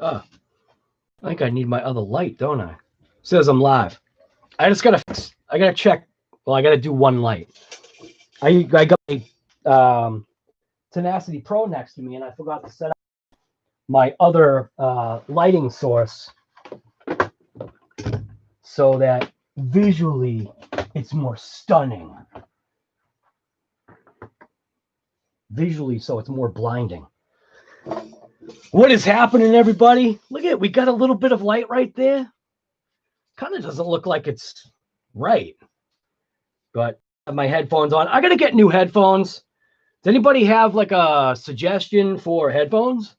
I think I need my other light, don't I? It says I'm live. I gotta check. Well, I gotta do one light. I got my Tenacity Pro next to me, and I forgot to set up my other lighting source so that visually it's more stunning. Visually, so it's more blinding. What is happening, everybody? Look at it. We got a little bit of light right there. Kind of doesn't look like it's right. But I have my headphones on. I got to get new headphones. Does anybody have like a suggestion for headphones?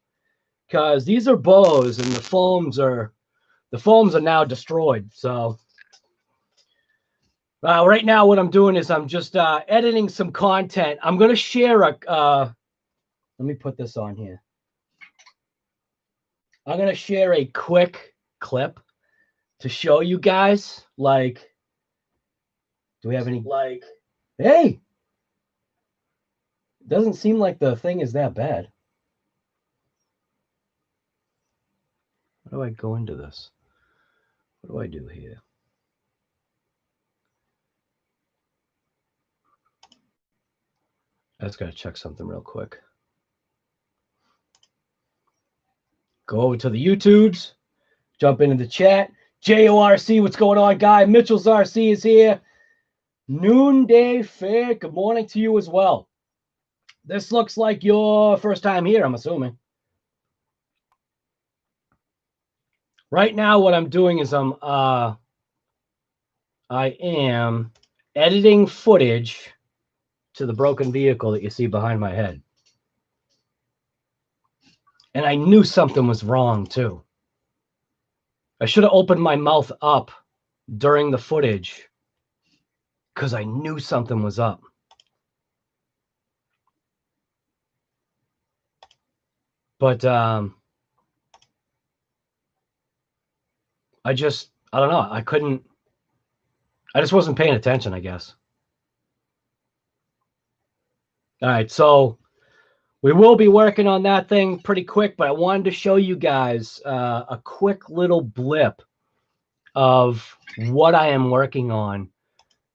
Because these are Bose and the foams are now destroyed. So right now what I'm doing is I'm just editing some content. I'm going to share a let me put this on here. I'm going to share a quick clip to show you guys, like, do we have any, like, hey, it doesn't seem like the thing is that bad. How do I go into this? What do I do here? I just got to check something real quick. Go over to the YouTubes, jump into the chat. JORC, what's going on, guy? Mitchell's RC is here. Noonday Fair, good morning to you as well. This looks like your first time here, I'm assuming. Right now, what I'm doing is I am editing footage to the broken vehicle that you see behind my head. And I knew something was wrong, too. I should have opened my mouth up during the footage because I knew something was up. But I don't know. I just wasn't paying attention, I guess. All right, so we will be working on that thing pretty quick, but I wanted to show you guys a quick little blip of what I am working on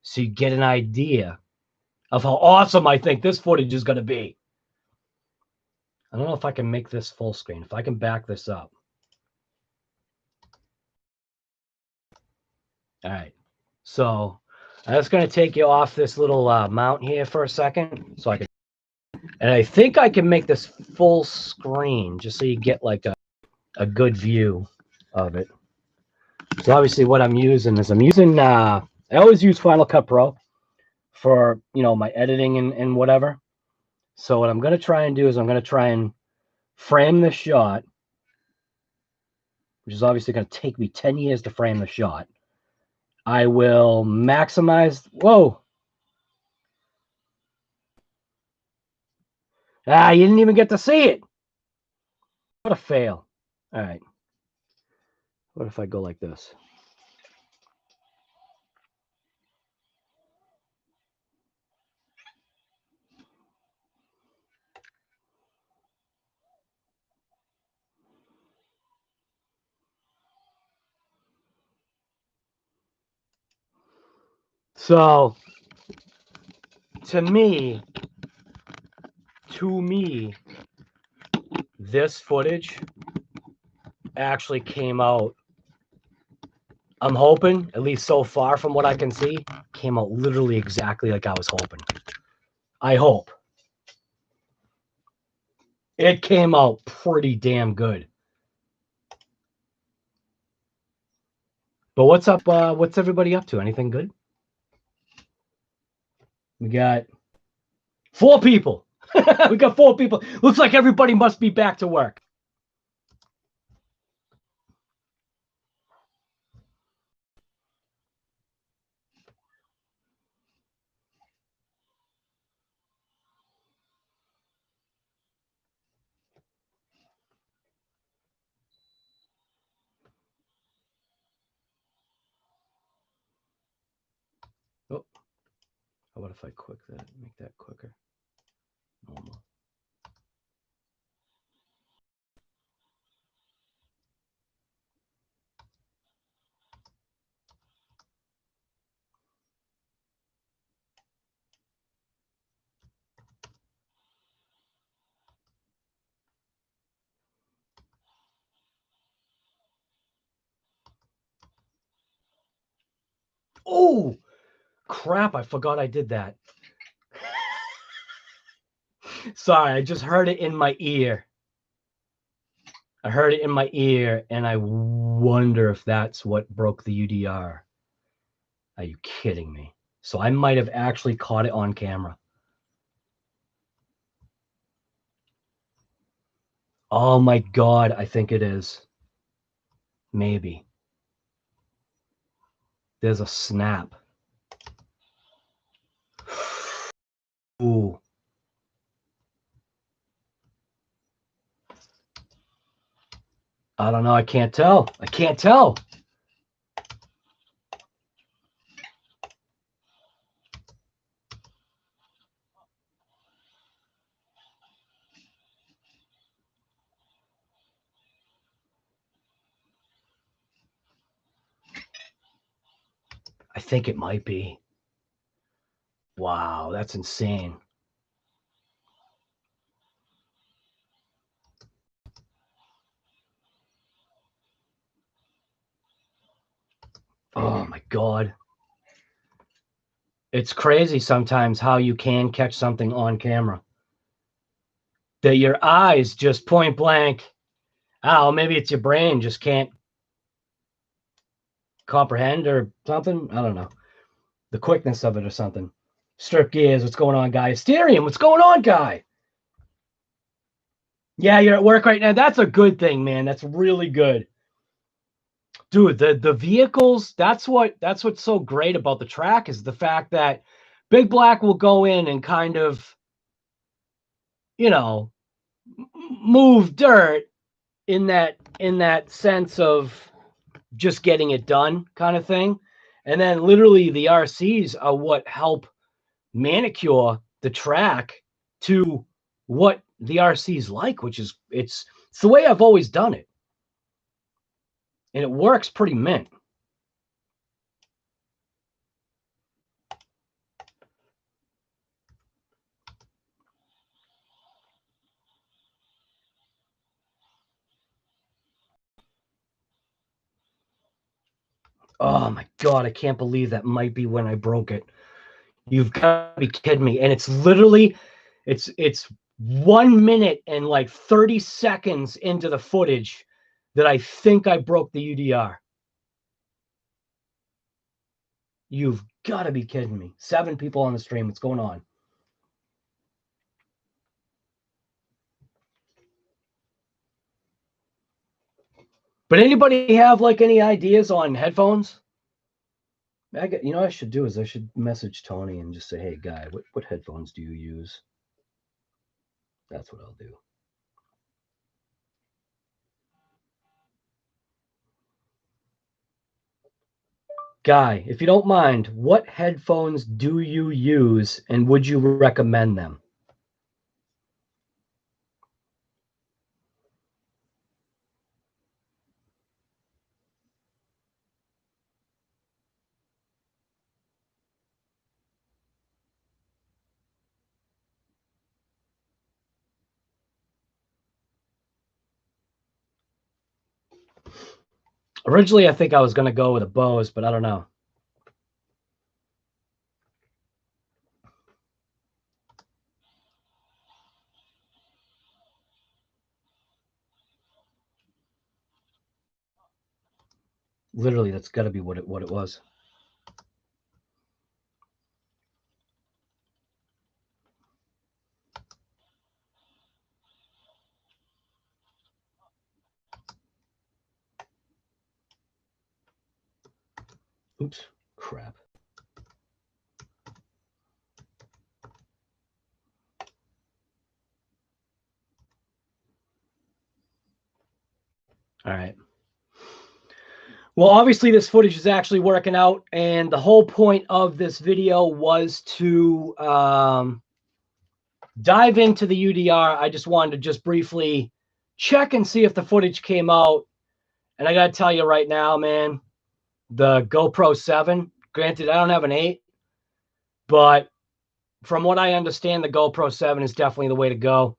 so you get an idea of how awesome I think this footage is going to be. I don't know if I can make this full screen, if I can back this up. All right, so I'm just going to take you off this little mount here for a second so I can, and I think I can make this full screen just so you get like a good view of it. So obviously what I'm using is I always use Final Cut Pro for, my editing and whatever. So what I'm going to try and do is I'm going to try and frame the shot, which is obviously going to take me 10 years to frame the shot. I will maximize, whoa. You didn't even get to see it. What a fail. All right. What if I go like this? So to me, this footage actually came out, I'm hoping, at least so far from what I can see, came out literally exactly like I was hoping. I hope. It came out pretty damn good. But what's up? What's everybody up to? Anything good? We got 4 people. We got 4 people. Looks like everybody must be back to work. Oh, how about if I make that quicker? Normal. Oh, crap. I forgot I did that. Sorry, I just heard it in my ear. I heard it in my ear, and I wonder if that's what broke the UDR. Are you kidding me? So I might have actually caught it on camera. Oh my God, I think it is. Maybe. There's a snap. Ooh. I don't know. I can't tell. I can't tell. I think it might be. Wow, that's insane. Oh my God. It's crazy sometimes how you can catch something on camera. That your eyes just point blank. Oh, maybe it's your brain just can't comprehend or something. I don't know. The quickness of it or something. Strip gears. What's going on, guy? Asterium. What's going on, guy? Yeah, you're at work right now. That's a good thing, man. That's really good. Dude, the vehicles, that's what's so great about the track is the fact that Big Black will go in and kind of, you know, move dirt in that sense of just getting it done kind of thing. And then literally the RCs are what help manicure the track to what the RC's like, which is it's the way I've always done it. And it works pretty mint. Oh my God, I can't believe that might be when I broke it. You've got to be kidding me. And it's literally, it's 1 minute and like 30 seconds into the footage that I think I broke the UDR. You've got to be kidding me. 7 people on the stream. What's going on? But anybody have like any ideas on headphones? You know what I should do is I should message Tony and just say, hey, guy, what headphones do you use? That's what I'll do. Guy, if you don't mind, what headphones do you use and would you recommend them? Originally, I think I was going to go with a Bose, but I don't know. Literally, that's got to be what it was. Oops, crap. All right. Well, obviously this footage is actually working out, and the whole point of this video was to dive into the UDR. I just wanted to just briefly check and see if the footage came out. And I got to tell you right now, man, the GoPro 7, granted, I don't have an 8, but from what I understand, the GoPro 7 is definitely the way to go.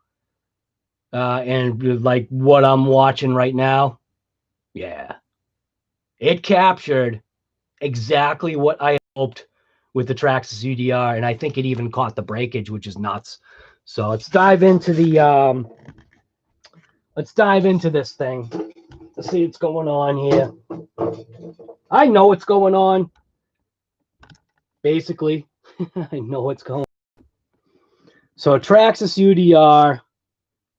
And like what I'm watching right now, yeah, it captured exactly what I hoped with the Traxxas UDR, and I think it even caught the breakage, which is nuts. So let's dive into the let's dive into this thing to see what's going on here. I know what's going on. Basically, I know what's going on. So Traxxas UDR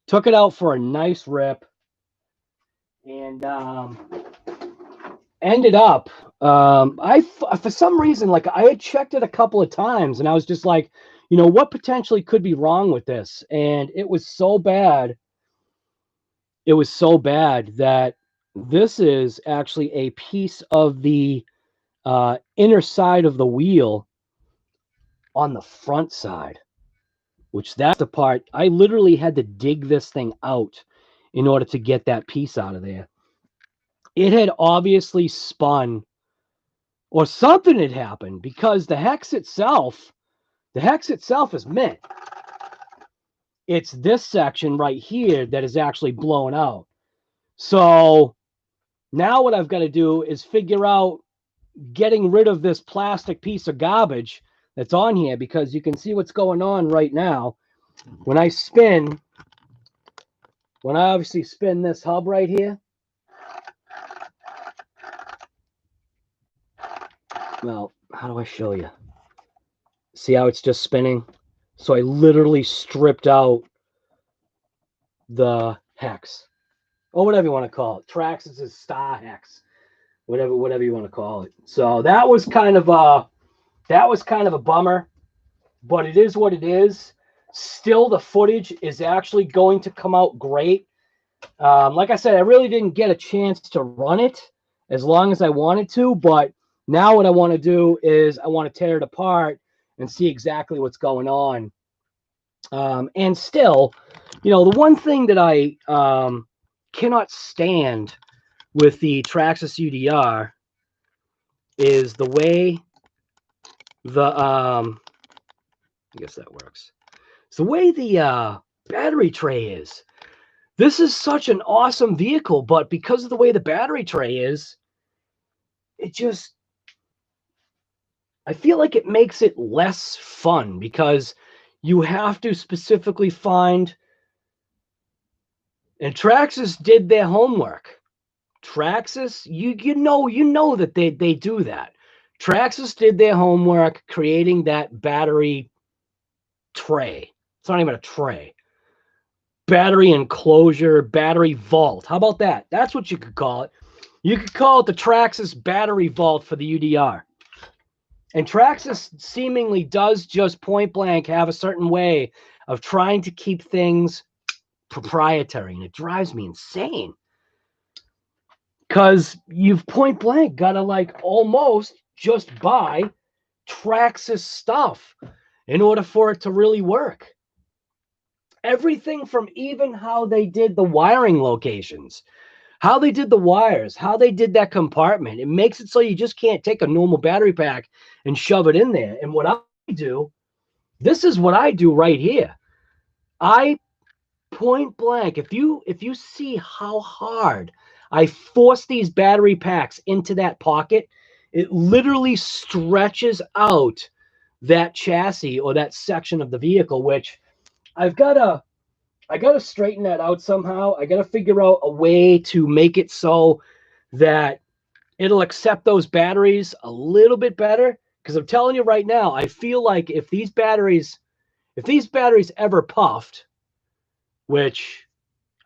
took it out for a nice rip, and ended up for some reason, like, I had checked it a couple of times and I was just like, you know, what potentially could be wrong with this? And it was so bad that this is actually a piece of the inner side of the wheel on the front side, which that's the part I literally had to dig this thing out in order to get that piece out of there. It had obviously spun, or something had happened, because the hex itself is mint. It's this section right here that is actually blown out. So now what I've got to do is figure out getting rid of this plastic piece of garbage that's on here, because you can see what's going on right now. When I obviously spin this hub right here, well, how do I show you? See how it's just spinning? So I literally stripped out the hex, or whatever you want to call it. Traxxas is star hex, whatever you want to call it. So that was kind of a bummer, but it is what it is. Still, the footage is actually going to come out great. Like I said, I really didn't get a chance to run it as long as I wanted to, but now what I want to do is I want to tear it apart and see exactly what's going on. And still, you know, the one thing that I cannot stand with the Traxxas UDR is the way the I guess that works. It's the way the battery tray is. This is such an awesome vehicle, but because of the way the battery tray is, it just, I feel like it makes it less fun, because you have to specifically find, and Traxxas did their homework. Traxxas, you know that they do that. Traxxas did their homework creating that battery tray. It's not even a tray. Battery enclosure, battery vault. How about that? That's what you could call it. You could call it the Traxxas battery vault for the UDR. And Traxxas seemingly does just point blank have a certain way of trying to keep things proprietary, and it drives me insane. Because you've point blank got to, like, almost just buy Traxxas stuff in order for it to really work. Everything from even how they did the wiring locations, how they did the wires, how they did that compartment. It makes it so you just can't take a normal battery pack and shove it in there. And what I do, this is what I do right here. I point blank, if you see how hard I force these battery packs into that pocket, it literally stretches out that chassis or that section of the vehicle, which I gotta straighten that out somehow. I gotta figure out a way to make it so that it'll accept those batteries a little bit better. Because I'm telling you right now, I feel like if these batteries ever puffed, which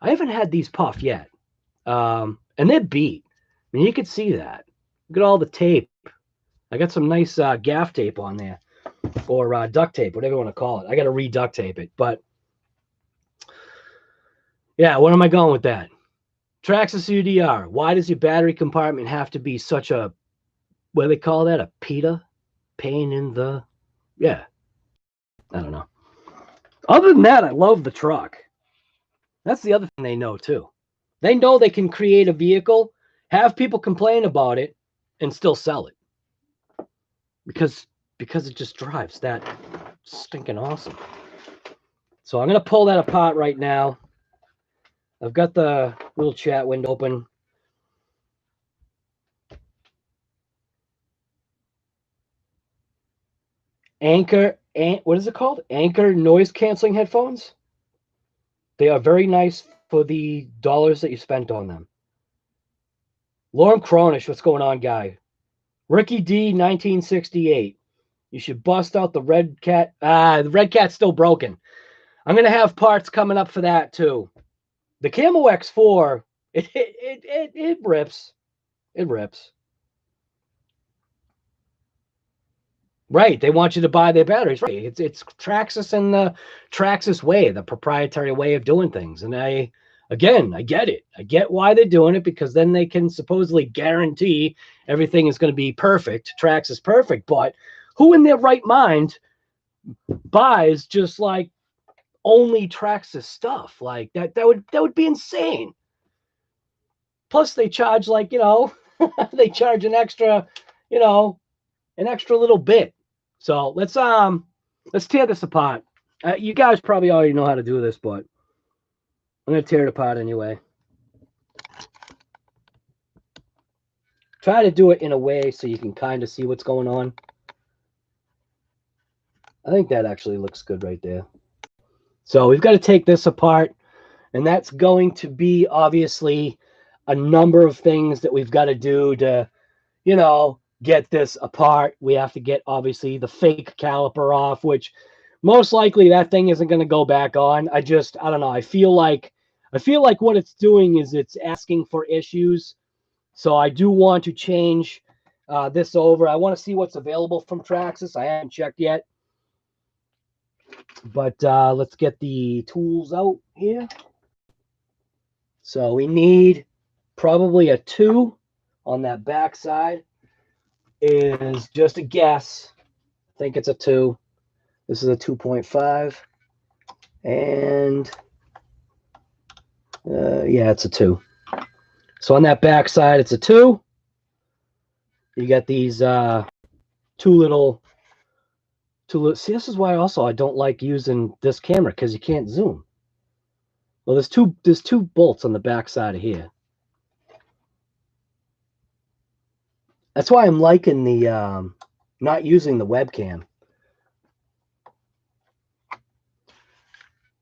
I haven't had these puff yet, and they're beat. I mean, you could see that. Look at all the tape. I got some nice gaff tape on there, or duct tape, whatever you want to call it. I got to re-duct tape it, but yeah, what am I going with that? Traxxas UDR. Why does your battery compartment have to be such a, what do they call that? A PETA? Pain in the, yeah. I don't know. Other than that, I love the truck. That's the other thing they know too. They know they can create a vehicle, have people complain about it, and still sell it. Because it just drives that stinking awesome. So I'm going to pull that apart right now. I've got the little chat window open. What is it called? Anchor noise canceling headphones. They are very nice for the dollars that you spent on them. Lorem Cronish, what's going on, guy? Ricky D, 1968. You should bust out the Red Cat. The Red Cat's still broken. I'm going to have parts coming up for that, too. The Camo X4, it rips. It rips. Right. They want you to buy their batteries. Right. It's Traxxas and the Traxxas way, the proprietary way of doing things. And I get it. I get why they're doing it, because then they can supposedly guarantee everything is going to be perfect. Traxxas perfect. But who in their right mind buys just like only Traxxas stuff? Like that would be insane. Plus they charge like, they charge an extra, an extra little bit. So let's tear this apart. You guys probably already know how to do this, but I'm gonna tear it apart anyway. Try to do it in a way so you can kind of see what's going on. I think that actually looks good right there. So we've got to take this apart, and that's going to be obviously a number of things that we've got to do to, get this apart. We have to get obviously the fake caliper off, which most likely that thing isn't going to go back on. I don't know. I feel like what it's doing is it's asking for issues. So I do want to change this over. I want to see what's available from Traxxas. I haven't checked yet. But let's get the tools out here. So we need probably a 2 on that back side. Is just a guess. I think it's a 2. This is a 2.5. And yeah, it's a 2. So on that back side, it's a 2. You got these two little. See, this is why also I don't like using this camera, because you can't zoom. Well, there's two bolts on the back side of here. That's why I'm liking the not using the webcam.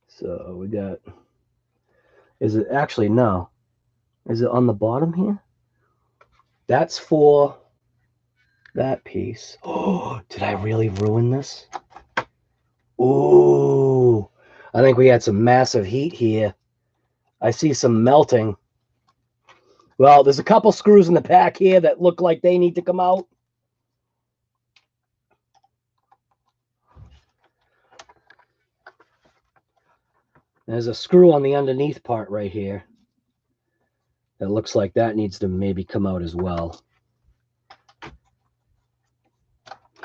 So we got. Is it actually no? Is it on the bottom here? That's for that piece. Oh, did I really ruin this? Ooh, I think we had some massive heat here. I see some melting. Well, there's a couple screws in the back here that look like they need to come out. There's a screw on the underneath part right here. It looks like that needs to maybe come out as well.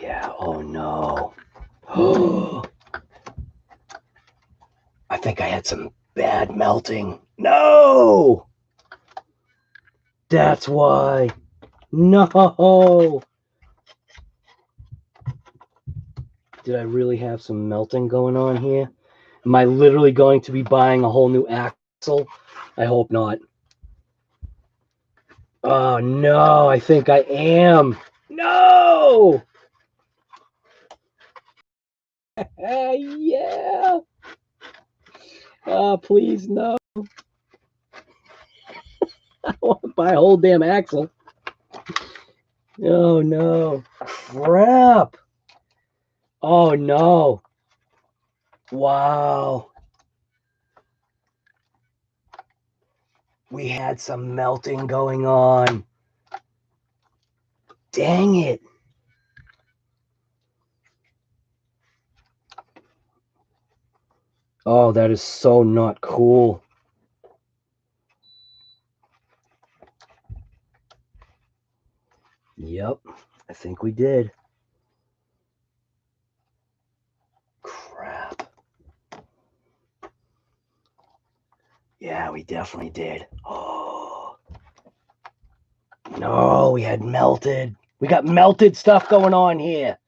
Yeah, oh no. I think I had some bad melting. No! That's why. No! Did I really have some melting going on here? Am I literally going to be buying a whole new axle? I hope not. Oh no, I think I am. No! Yeah. Oh, please, no. I want to buy a whole damn axle. Oh no. Crap. Oh no. Wow. We had some melting going on. Dang it. Oh, that is so not cool. Yep, I think we did. Crap. Yeah, we definitely did. Oh. No, we had melted. We got melted stuff going on here.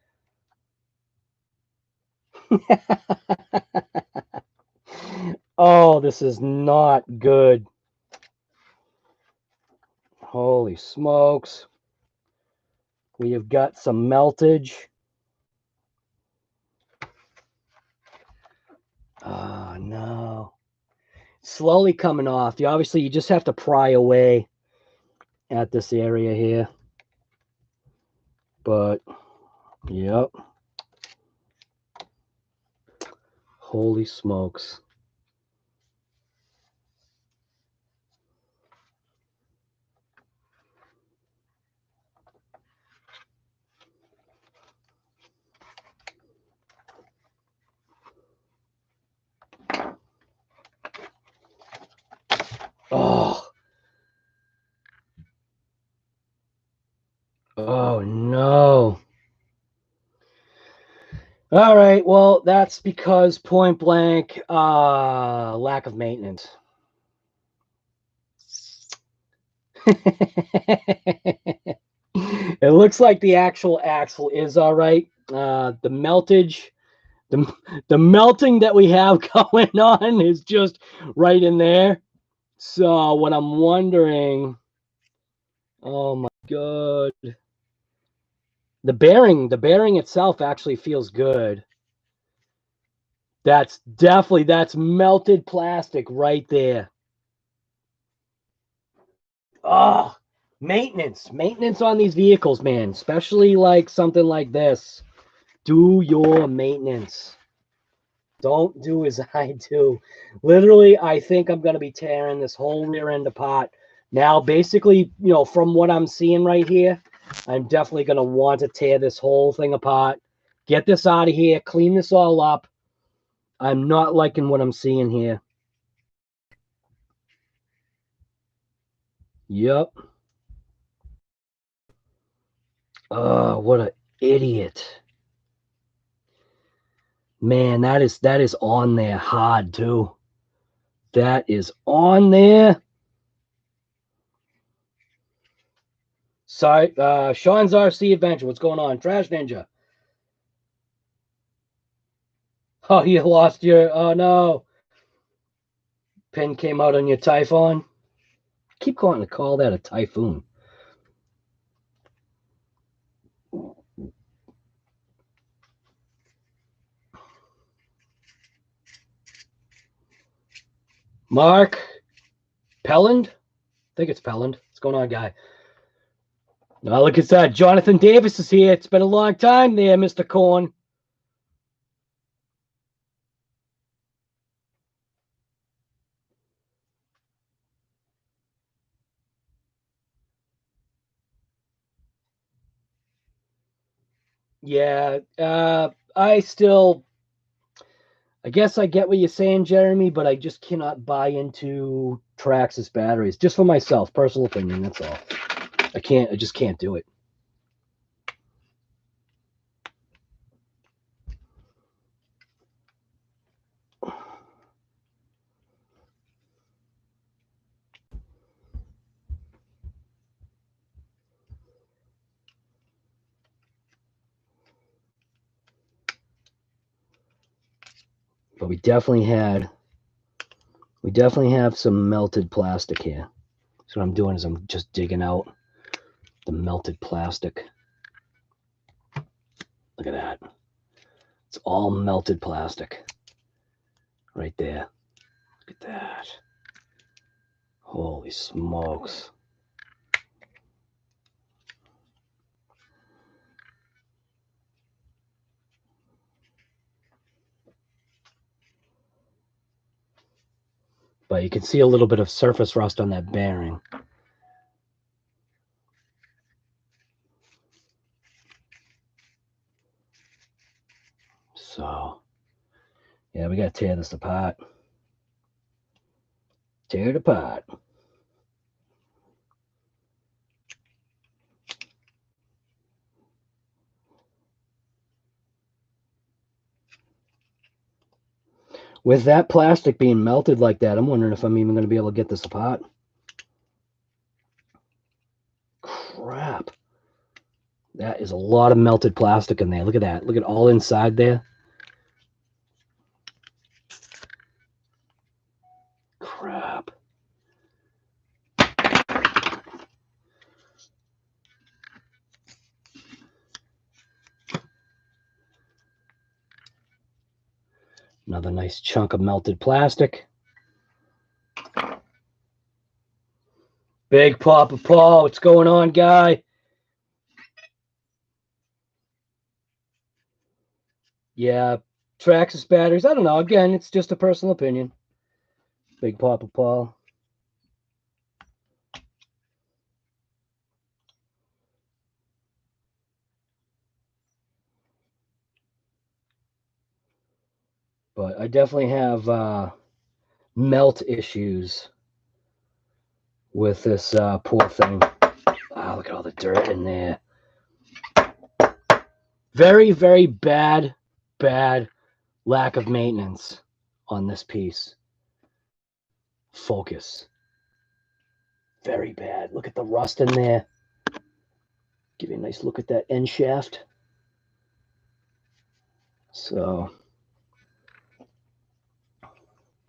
Oh, this is not good. Holy smokes. We have got some meltage. Oh, no. Slowly coming off. Obviously, you just have to pry away at this area here. But, yep. Holy smokes. Oh. Oh, no. All right. Well, that's because point blank, lack of maintenance. It looks like the actual axle is all right. The meltage, the melting that we have going on is just right in there. So what I'm wondering, oh my God, the bearing itself actually feels good. That's melted plastic right there. Oh, maintenance on these vehicles, man, especially like something like this. Do your maintenance. Don't do as I do. Literally, I think I'm going to be tearing this whole rear end apart. Now, basically, you know, from what I'm seeing right here, I'm definitely going to want to tear this whole thing apart. Get this out of here. Clean this all up. I'm not liking what I'm seeing here. Yep. Oh, what an idiot. Man, that is on there hard, too. That is on there. Sorry, Sean's RC Adventure. What's going on? Trash Ninja. Oh, you lost your, oh no. Pin came out on your Typhoon. Keep going to call that a typhoon. Mark Pelland? I think it's Pelland. What's going on, guy? Now look at that. Jonathan Davis is here. It's been a long time there, Mr. Corn. Yeah, I guess I get what you're saying, Jeremy, but I just cannot buy into Traxxas batteries. Just for myself, personal opinion, that's all. I just can't do it. But we definitely have some melted plastic here. So what I'm doing is I'm just digging out the melted plastic. Look at that. It's all melted plastic right there. Look at that. Holy smokes. But you can see a little bit of surface rust on that bearing. So, yeah, we got to tear this apart. Tear it apart. With that plastic being melted like that, I'm wondering if I'm even going to be able to get this apart. Crap. That is a lot of melted plastic in there. Look at that. Look at all inside there. Crap. No, Another nice chunk of melted plastic. Big Papa Paul, what's going on, guy? Yeah, Traxxas batteries. I don't know. Again, it's just a personal opinion. Big Papa Paul. But I definitely have melt issues with this poor thing. Wow, look at all the dirt in there. Very, very bad lack of maintenance on this piece. Focus. Very bad. Look at the rust in there. Give you a nice look at that end shaft. So,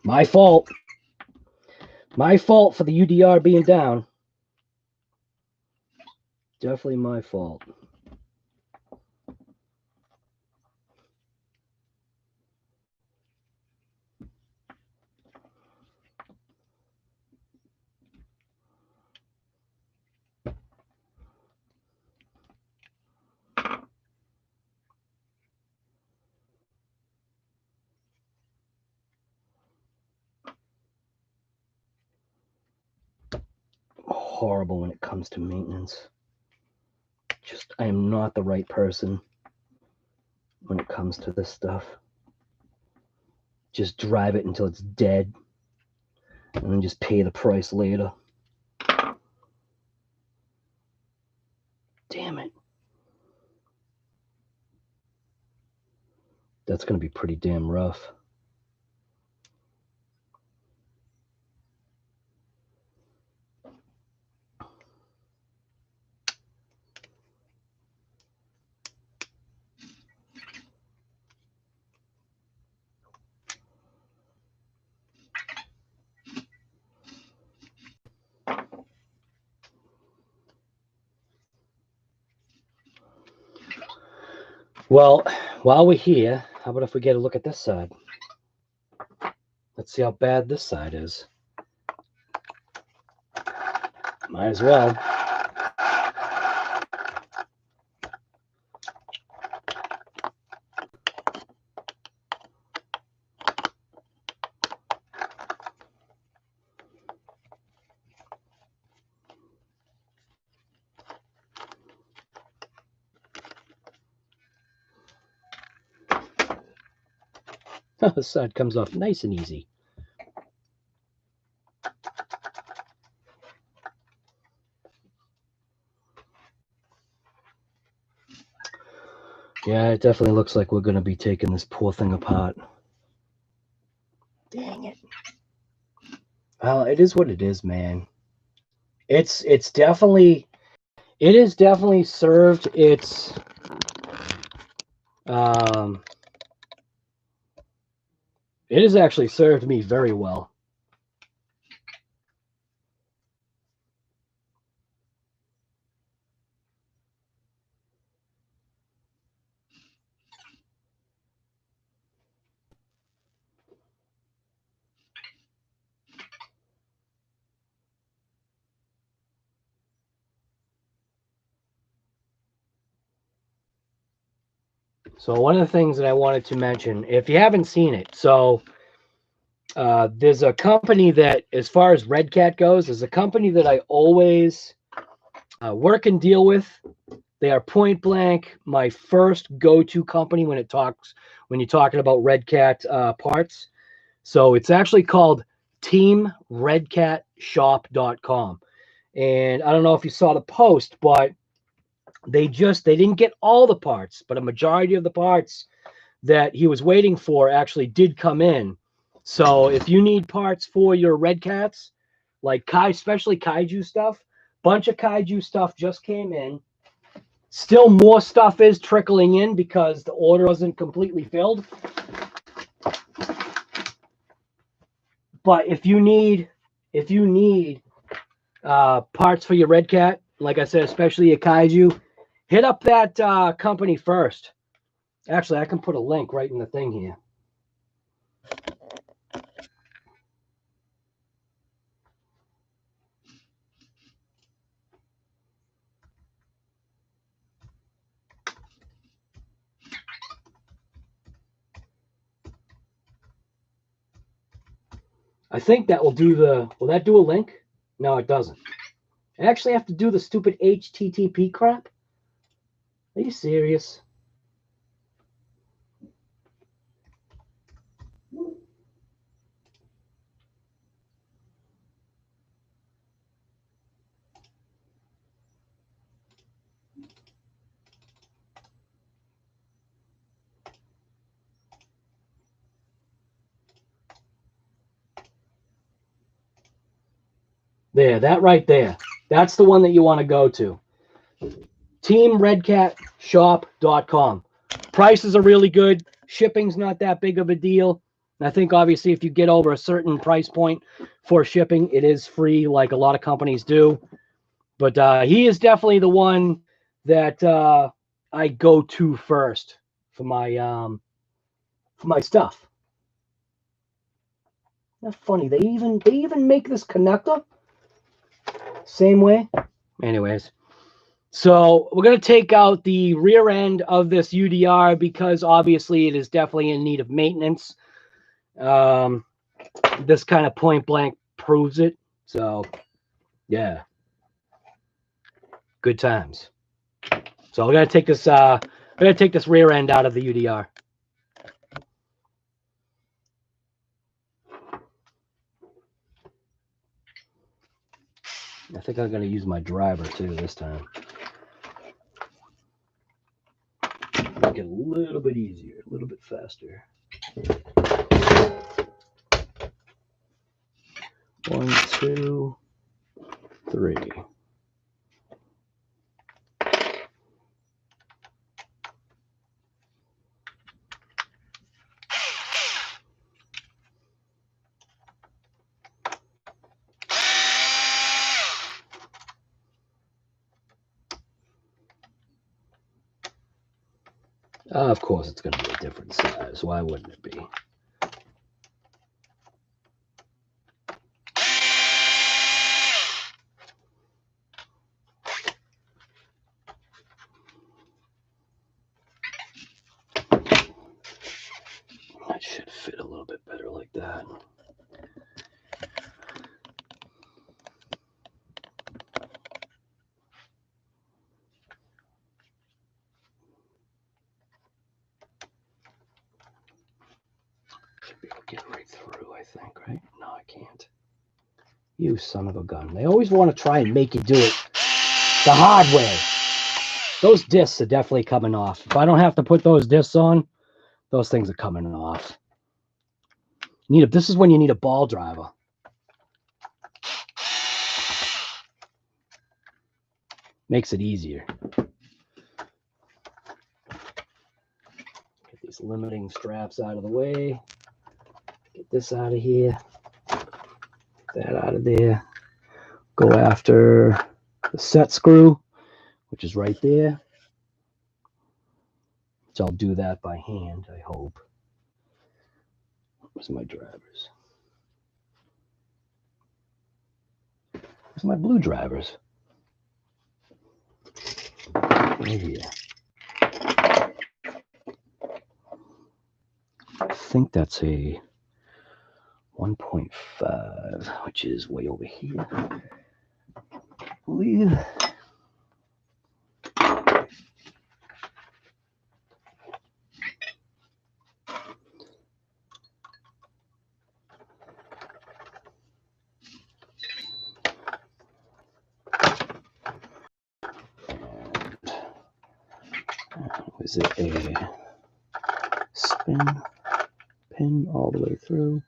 my fault. My fault for the UDR being down. Definitely my fault. Horrible when it comes to maintenance. Just, I am not the right person when it comes to this stuff. Just drive it until it's dead and then just pay the price later. Damn it. That's going to be pretty damn rough. Well, while we're here, how about if we get a look at this side? Let's see how bad this side is. Might as well. The side comes off nice and easy. Yeah, it definitely looks like we're going to be taking this poor thing apart. Dang it. Well, it is what it is, man. It's definitely, it is definitely served its it has actually served me very well. So one of the things that I wanted to mention, if you haven't seen it, so there's a company that, as far as Red Cat goes, there's a company that I always work and deal with. They are point blank my first go-to company when you're talking about Red Cat parts. So it's actually called teamredcatshop.com. And I don't know if you saw the post, but they didn't get all the parts, but a majority of the parts that he was waiting for actually did come in. So if you need parts for your Red Cats, like especially kaiju stuff, bunch of kaiju stuff just came in. Still more stuff is trickling in because the order wasn't completely filled. But if you need parts for your Red Cat, like I said, especially a kaiju, hit up that company first. Actually, I can put a link right in the thing here. I think that will do the, will that do a link? No, it doesn't. I actually have to do the stupid HTTP crap? Are you serious? There, that right there. That's the one that you want to go to. TeamRedCatShop.com. Prices are really good. Shipping's not that big of a deal. And I think obviously if you get over a certain price point for shipping, it is free like a lot of companies do. But he is definitely the one that I go to first for my stuff. That's funny. They even make this connector same way. Anyways, so we're going to take out the rear end of this UDR because obviously it is definitely in need of maintenance. This kind of point blank proves it. So yeah, good times. So we're going to take this rear end out of the UDR. I think I'm going to use my driver too this time. Make it a little bit easier, a little bit faster. 1, 2, 3. Of course, it's going to be a different size. Why wouldn't it be? That should fit a little bit better like that. Should be able to get right through, I think, right? No, I can't. You son of a gun. They always want to try and make you do it the hard way. Those discs are definitely coming off. If I don't have to put those discs on, those things are coming off. This is when you need a ball driver. Makes it easier. Get these limiting straps out of the way. Get this out of here. Get that out of there. Go after the set screw, which is right there. So I'll do that by hand, I hope. Where's my drivers? Where's my blue drivers? Right here. I think that's a 1.5, which is way over here. I believe. Is it a spin pin all the way through?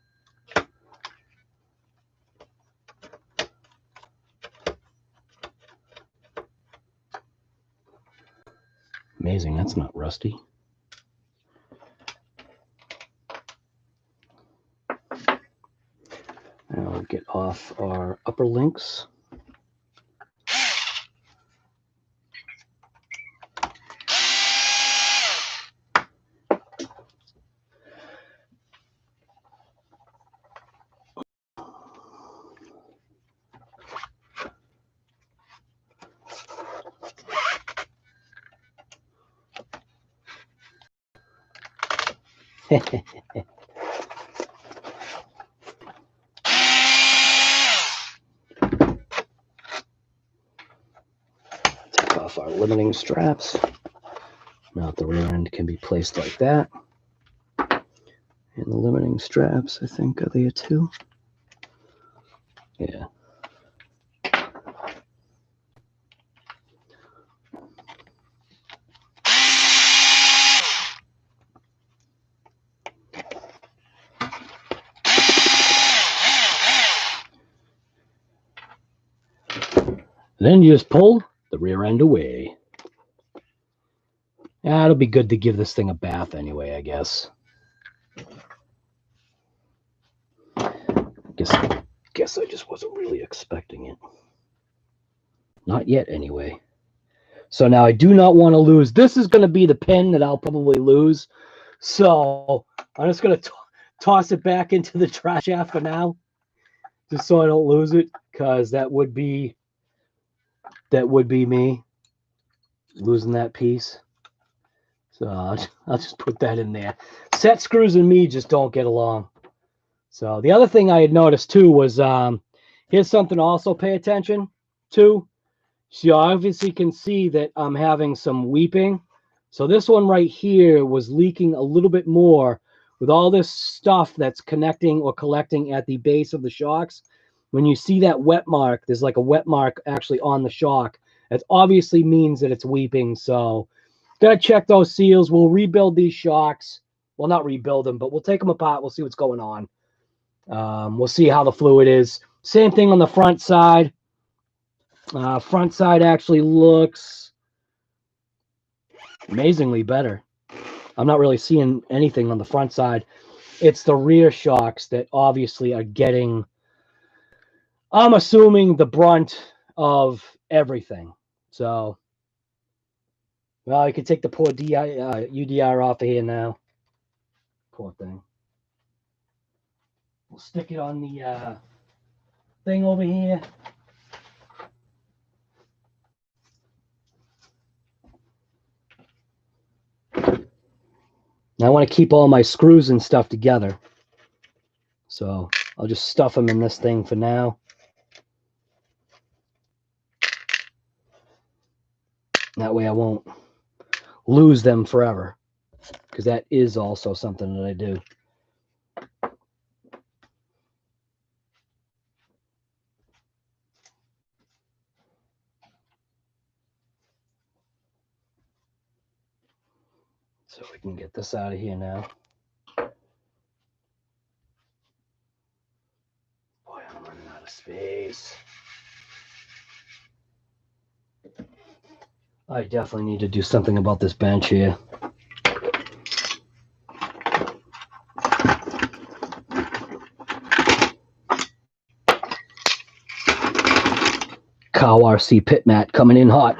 Amazing, that's not rusty. Now we'll get off our upper links. off our limiting straps. Now the rear end can be placed like that. And the limiting straps, I think, are there too. Yeah. Then you just pull the rear end away. Yeah, it'll be good to give this thing a bath anyway, I guess. Guess I just wasn't really expecting it. Not yet, anyway. So now I do not want to lose. This is going to be the pin that I'll probably lose. So I'm just going to toss it back into the trash shaft for now, just so I don't lose it, because that would be me losing that piece. So I'll just put that in there. Set screws and me just don't get along. So the other thing I had noticed too was here's something to also pay attention to. So you obviously can see that I'm having some weeping. So this one right here was leaking a little bit more with all this stuff that's connecting or collecting at the base of the shocks. When you see that wet mark, there's like a wet mark actually on the shock. That obviously means that it's weeping. So got to check those seals. We'll rebuild these shocks. Well, not rebuild them, but we'll take them apart. We'll see what's going on. We'll see how the fluid is. Same thing on the front side. Front side actually looks amazingly better. I'm not really seeing anything on the front side. It's the rear shocks that obviously are getting, I'm assuming, the brunt of everything. So, well, you can take the poor UDR off of here now. Poor thing. We'll stick it on the thing over here. Now I want to keep all my screws and stuff together. So I'll just stuff them in this thing for now. That way I won't lose them forever, because that is also something that I do. So we can get this out of here now. Boy, I'm running out of space. I definitely need to do something about this bench here. Cow RC pit mat coming in hot.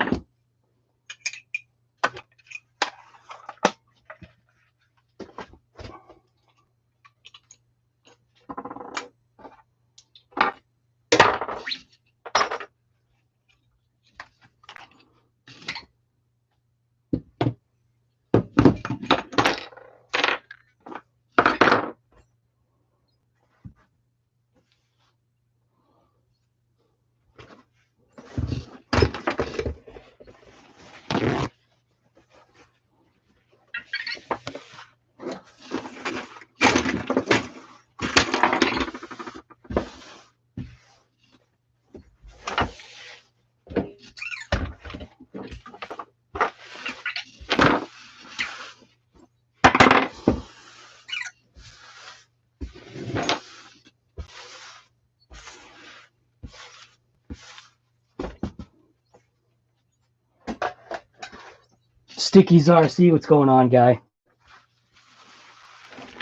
Sticky's RC, what's going on, guy?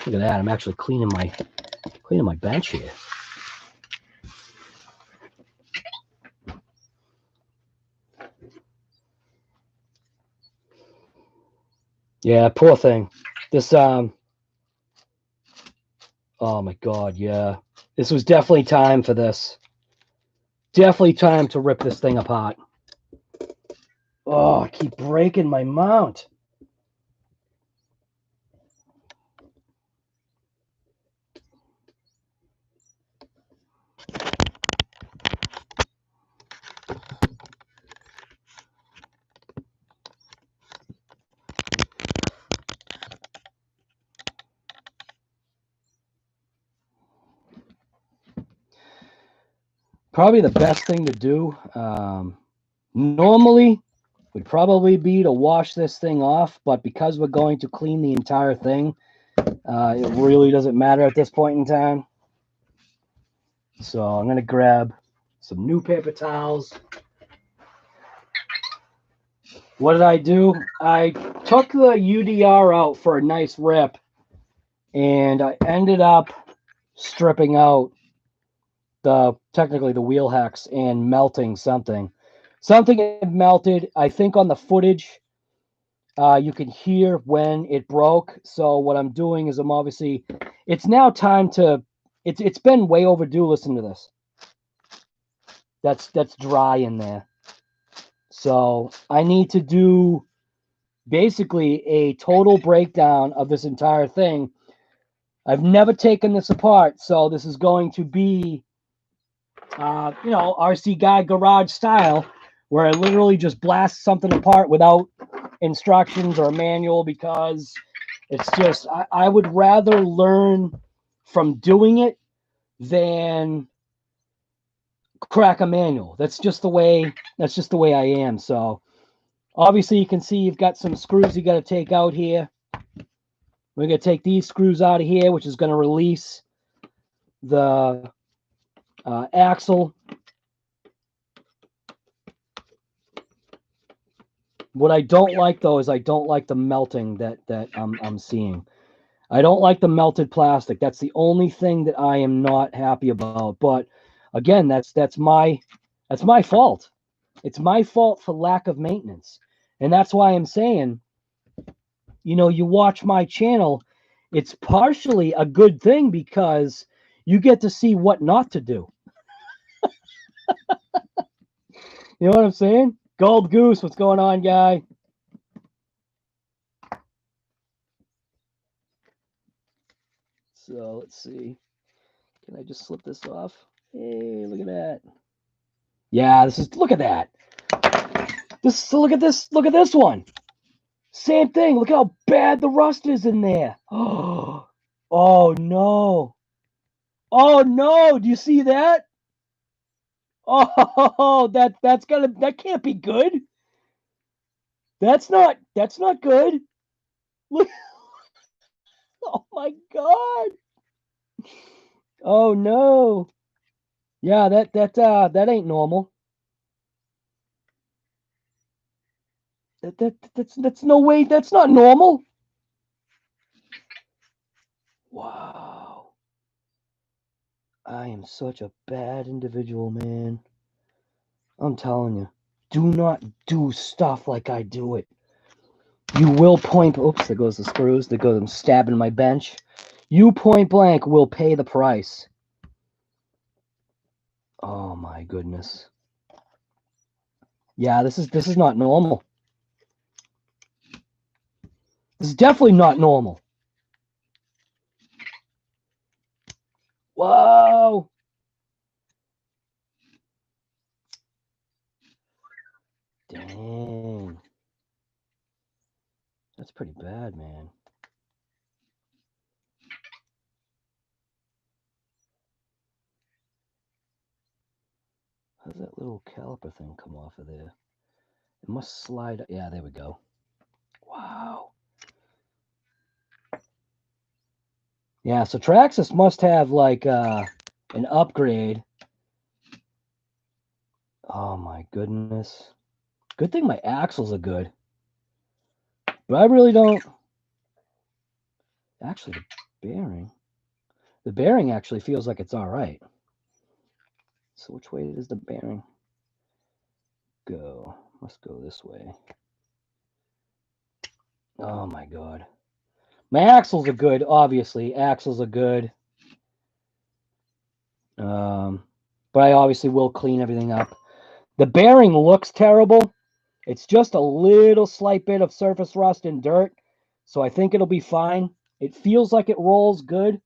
Look at that. I'm actually cleaning my bench here. Yeah, poor thing. This oh my god, yeah. This was definitely time for this. Definitely time to rip this thing apart. Oh, I keep breaking my mount. probably the best thing to do normally would probably be to wash this thing off, but because we're going to clean the entire thing, it really doesn't matter at this point in time. So I'm going to grab some new paper towels. What did I do? I took the UDR out for a nice rip, and I ended up stripping out technically the wheel hex and melting something. Something had melted. I think on the footage, you can hear when it broke. So what I'm doing is it's now time to, it's been way overdue. Listen to this. That's dry in there. So I need to do basically a total breakdown of this entire thing. I've never taken this apart, so this is going to be, RC Guy Garage style, where I literally just blast something apart without instructions or a manual, because it's just, I would rather learn from doing it than crack a manual. That's just the way I am. So obviously you can see you've got some screws you got to take out here. We're going to take these screws out of here, which is going to release the axle. What I don't like, though, is I don't like the melting that I'm seeing. I don't like the melted plastic. That's the only thing that I am not happy about. But again, that's my fault. It's my fault for lack of maintenance. And that's why I'm saying, you watch my channel, it's partially a good thing because you get to see what not to do. You know what I'm saying? Gold Goose, what's going on, guy? So let's see. Can I just slip this off? Hey, look at that. Yeah, look at that. Look at this one. Same thing. Look how bad the rust is in there. Oh no. Oh no, do you see that? Oh, that can't be good. That's not good. Look. Oh my God. Oh no. Yeah, that ain't normal. That's no way. That's not normal. Wow. I am such a bad individual, man. I'm telling you. Do not do stuff like I do it. You will point. Oops, there goes the screws. There goes I'm stabbing my bench. You point blank will pay the price. Oh my goodness. Yeah, this is not normal. This is definitely not normal. Whoa. Dang. That's pretty bad, man. How does that little caliper thing come off of there? It must slide. Yeah, there we go. Wow. Yeah, so Traxxas must have like an upgrade. Oh my goodness. Good thing my axles are good. But I really don't. Actually, the bearing actually feels like it's all right. So which way does the bearing go? Must go this way. Oh my God. My axles are good, obviously. Axles are good. But I obviously will clean everything up. The bearing looks terrible. It's just a little slight bit of surface rust and dirt. So I think it'll be fine. It feels like it rolls good.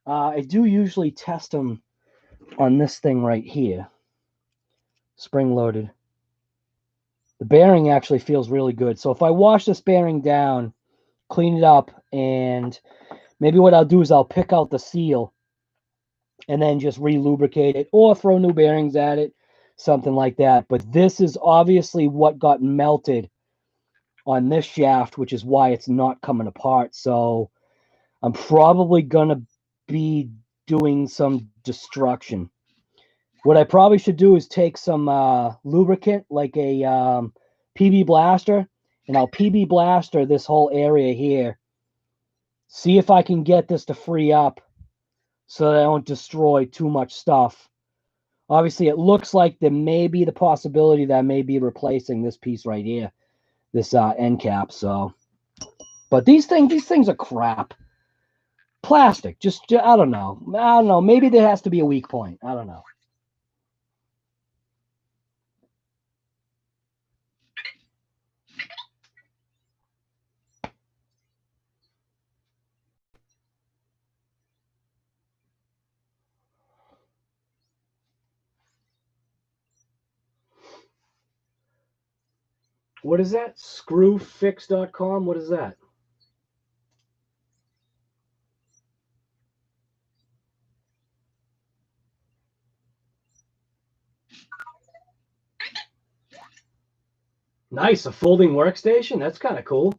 I do usually test them on this thing right here. Spring loaded. The bearing actually feels really good. So if I wash this bearing down, clean it up, and maybe what I'll do is I'll pick out the seal and then just re-lubricate it or throw new bearings at it, something like that. But this is obviously what got melted on this shaft, which is why it's not coming apart. So I'm probably going to be doing some destruction. What I probably should do is take some lubricant, like a PB blaster, and I'll PB blaster this whole area here. See if I can get this to free up so that I don't destroy too much stuff. Obviously, it looks like there may be the possibility that I may be replacing this piece right here, this end cap. So, but these things are crap. Plastic, just I don't know. Maybe there has to be a weak point. I don't know. What is that? Screwfix.com? What is that? Nice, a folding workstation? That's kind of cool.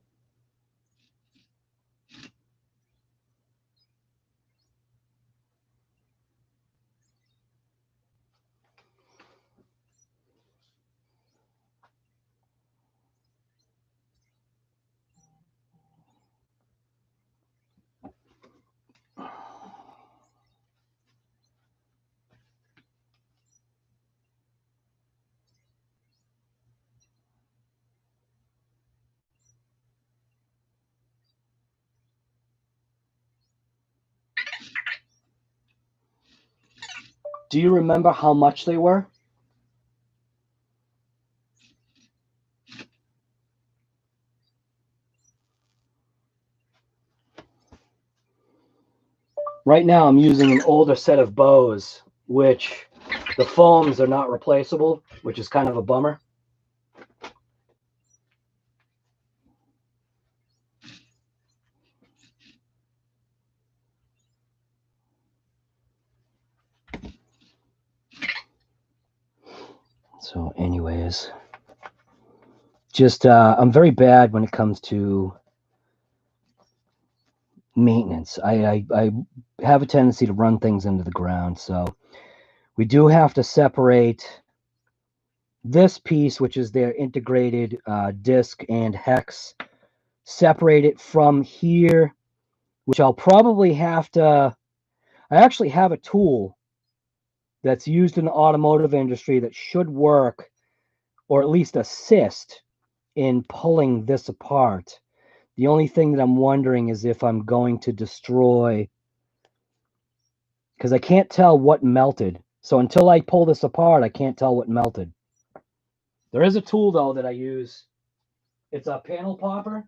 Do you remember how much they were? Right now I'm using an older set of bows, which the foams are not replaceable, which is kind of a bummer. So anyways, just I'm very bad when it comes to maintenance. I have a tendency to run things into the ground. So we do have to separate this piece, which is their integrated disc and hex, separate it from here, which I'll probably have to. I actually have a tool that's used in the automotive industry that should work, or at least assist in pulling this apart. The only thing that I'm wondering is if I'm going to destroy, because I can't tell what melted. So until I pull this apart, I can't tell what melted. There is a tool, though, that I use. It's a panel popper.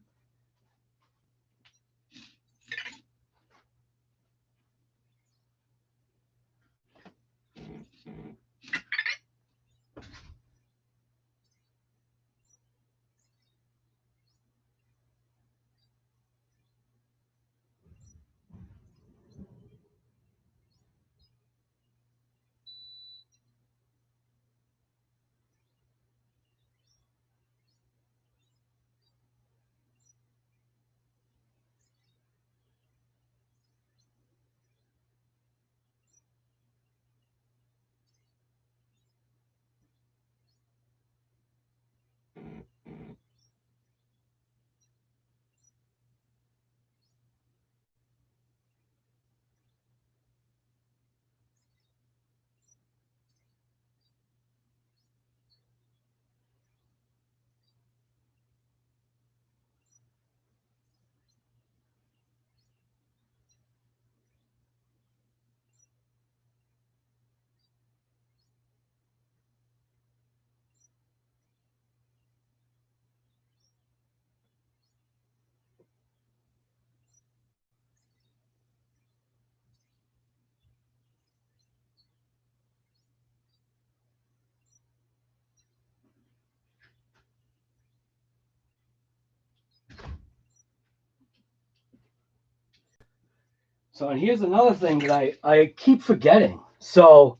So, and here's another thing that I keep forgetting. So,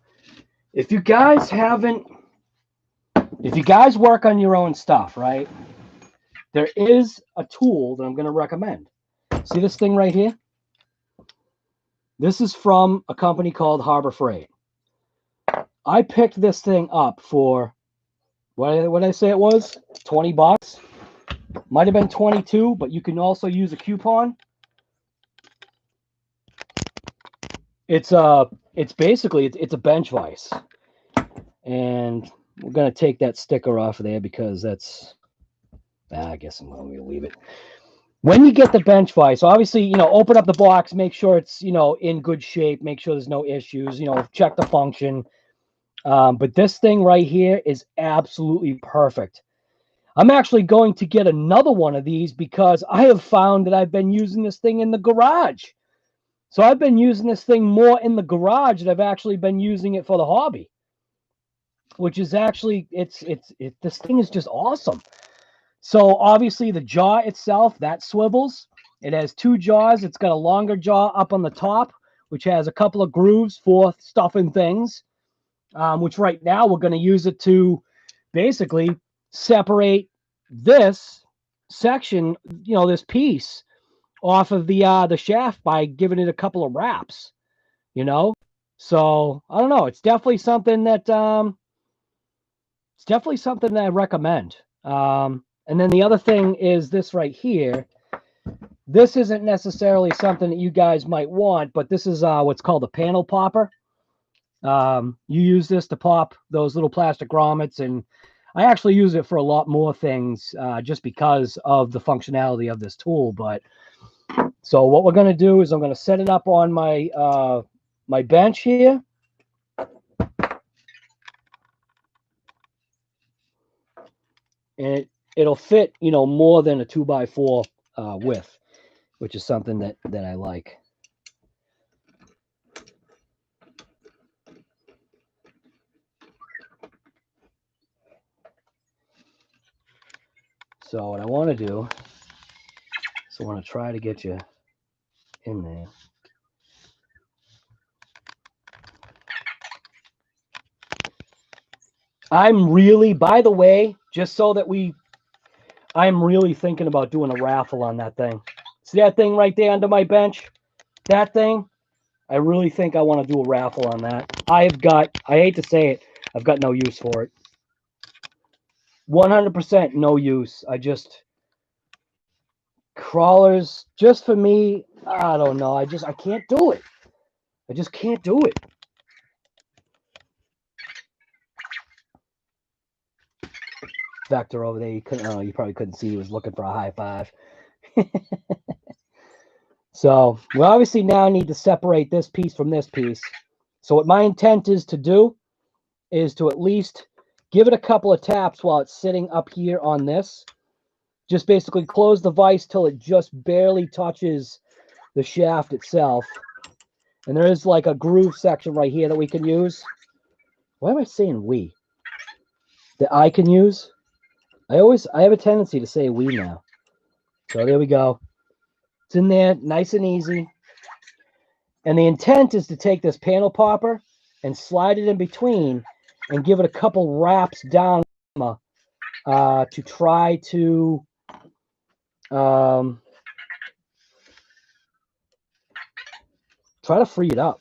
if you guys work on your own stuff, right? There is a tool that I'm going to recommend. See this thing right here? This is from a company called Harbor Freight. I picked this thing up for, what did I say it was? $20. Might have been 22, but you can also use a coupon. It's basically a bench vise. And we're going to take that sticker off of there because that's, I guess I'm going to leave it. When you get the bench vise, obviously, open up the box, make sure it's, in good shape, make sure there's no issues, check the function. But this thing right here is absolutely perfect. I'm actually going to get another one of these because I have found that I've been using this thing in the garage. So I've been using this thing more in the garage than I've actually been using it for the hobby. Which is actually, this thing is just awesome. So obviously the jaw itself, that swivels. It has two jaws. It's got a longer jaw up on the top, which has a couple of grooves for stuffing things, which right now we're going to use it to basically separate this section, this piece off of the shaft by giving it a couple of wraps, So I don't know. It's definitely something that I recommend. And then the other thing is this right here. This isn't necessarily something that you guys might want, but this is what's called a panel popper. You use this to pop those little plastic grommets, and I actually use it for a lot more things just because of the functionality of this tool. But so what we're going to do is I'm going to set it up on my my bench here. And it'll fit, more than a 2x4 width, which is something that I like. So what I want to do is I want to try to get you in there. I'm really, by the way, just so that I'm really thinking about doing a raffle on that thing. See that thing right there under my bench? That thing? I really think I want to do a raffle on that. I hate to say it, I've got no use for it. 100% no use. Crawlers, just for me, I don't know. I can't do it. I just can't do it. Vector over there, you probably couldn't see. He was looking for a high five. So we obviously now need to separate this piece from this piece. So what my intent is to do is to at least give it a couple of taps while it's sitting up here on this. Just basically close the vise till it just barely touches the shaft itself. And there is like a groove section right here that we can use. Why am I saying we? That I can use? I have a tendency to say we now. So there we go. It's in there, nice and easy. And the intent is to take this panel popper and slide it in between and give it a couple wraps down to try to free it up,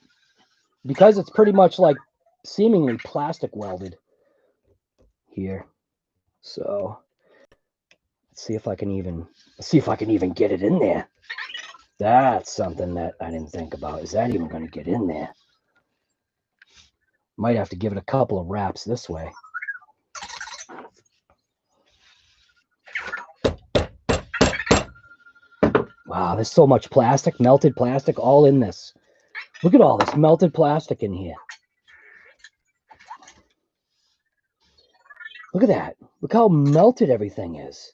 because it's pretty much like seemingly plastic welded here. So let's see if I can even get it in there. That's something that I didn't think about. Is that even going to get in there? Might have to give it a couple of wraps this way. Wow, there's so much plastic, melted plastic, all in this. Look at all this melted plastic in here. Look at that. Look how melted everything is.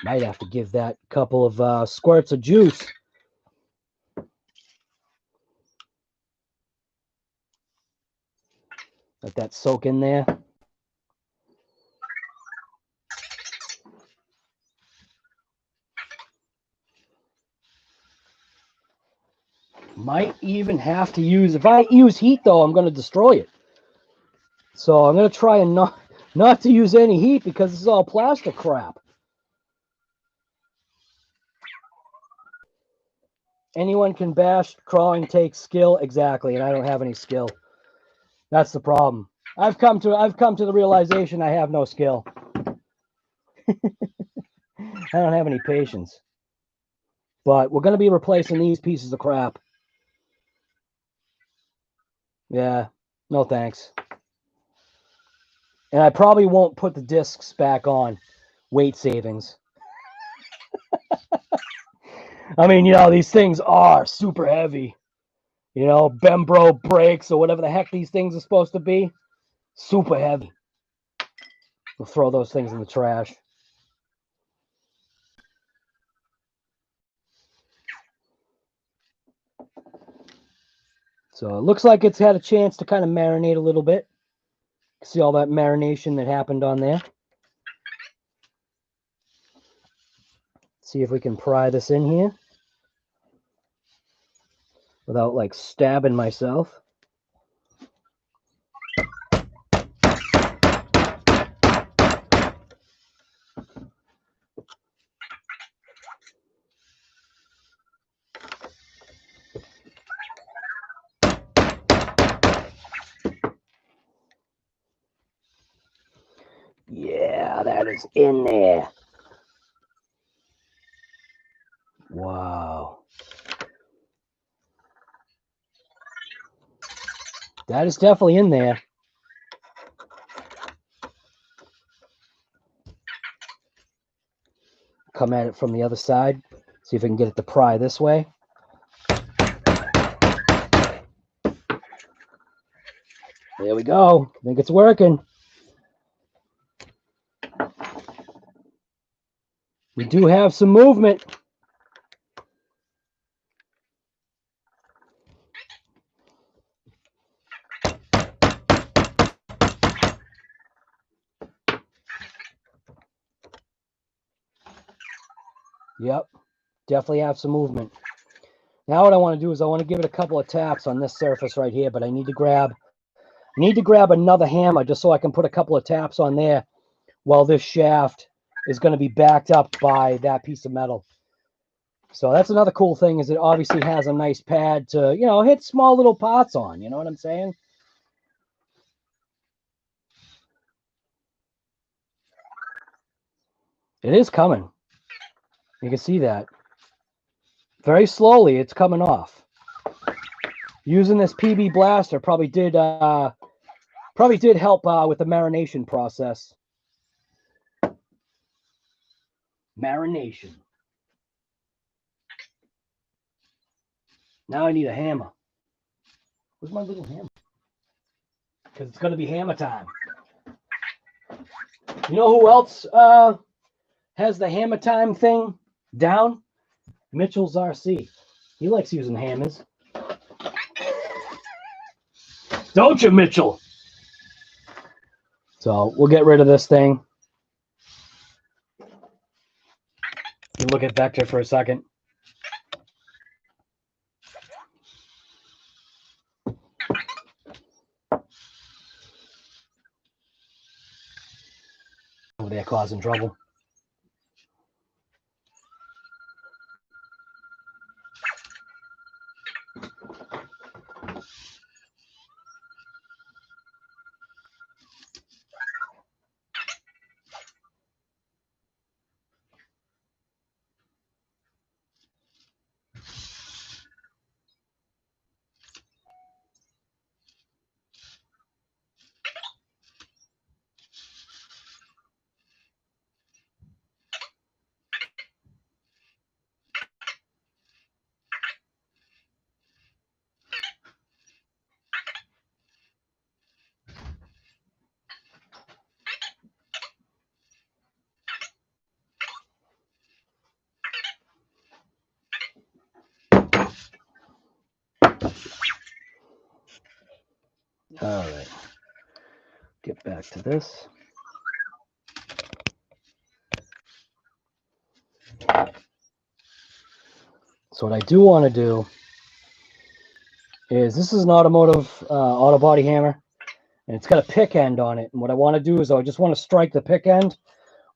Might have to give that couple of squirts of juice. Let that soak in there. Might even have to use, if I use heat though, I'm going to destroy it. So I'm going to try and not to use any heat because this is all plastic crap. Anyone can bash, crawling takes skill, exactly, and I don't have any skill. That's the problem. I've come to the realization I have no skill. I don't have any patience. But we're going to be replacing these pieces of crap. Yeah, no thanks. And I probably won't put the discs back on. Weight savings. I mean, you know, these things are super heavy. You know, Bembro brakes or whatever the heck these things are supposed to be. Super heavy. We'll throw those things in the trash. So it looks like it's had a chance to kind of marinate a little bit. See all that marination that happened on there. See if we can pry this in here without like stabbing myself. Yeah, that is in there. Wow. That is definitely in there. Come at it from the other side. See if I can get it to pry this way. There we go. I think it's working. We do have some movement. Yep, definitely have some movement. Now what I want to do is I want to give it a couple of taps on this surface right here, but I need to grab another hammer just so I can put a couple of taps on there while this shaft is going to be backed up by that piece of metal. So that's another cool thing, is it obviously has a nice pad to, you know, hit small little pots on, you know what I'm saying? It is coming. You can see that. Very slowly, it's coming off. Using this PB blaster probably did help with the marination process. Marination. Now I need a hammer. Where's my little hammer? Because it's going to be hammer time. You know who else has the hammer time thing down? Mitchell's RC. He likes using hammers. Don't you, Mitchell? So we'll get rid of this thing. Look at Vector for a second. Over there causing trouble. All right. back to this. So what I do want to do is, this is an automotive auto body hammer, and it's got a pick end on it. And what I want to do is I just want to strike the pick end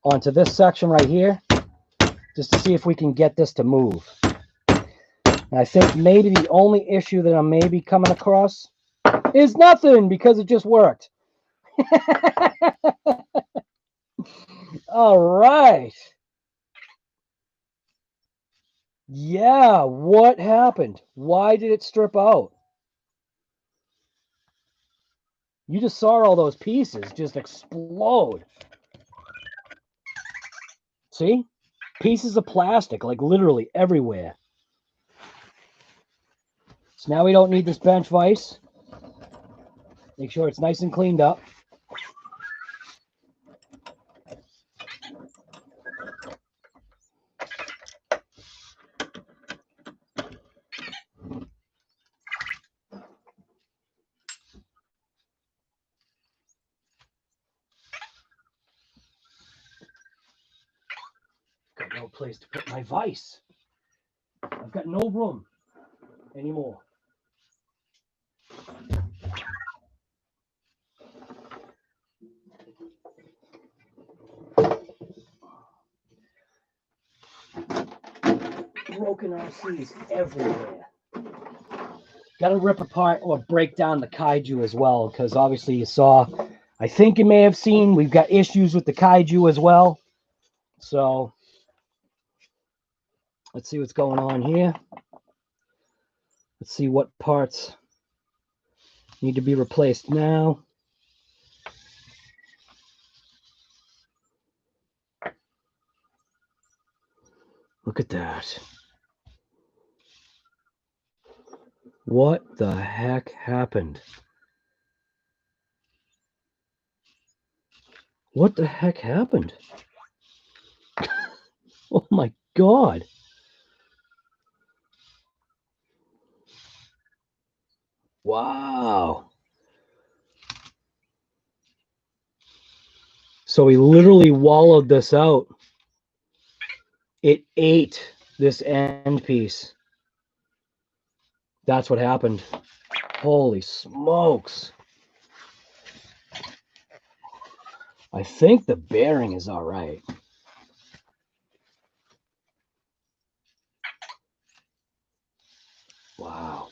onto this section right here, just to see if we can get this to move. And I think maybe the only issue that I'm maybe coming across is nothing, because it just worked. All right. Yeah, what happened? Why did it strip out? You just saw all those pieces just explode. See? Pieces of plastic, like literally everywhere. So now we don't need this bench vise. Make sure it's nice and cleaned up. Got no place to put my vise. I've got no room anymore. Broken RCs everywhere. Got to rip apart or break down the kaiju as well, because obviously you saw, I think you may have seen, we've got issues with the kaiju as well. So let's see what's going on here. Let's see what parts need to be replaced now. Look at that. What the heck happened? What the heck happened? Oh my God. Wow. So he literally wallowed this out. It ate this end piece. That's what happened. Holy smokes. I think the bearing is all right. Wow.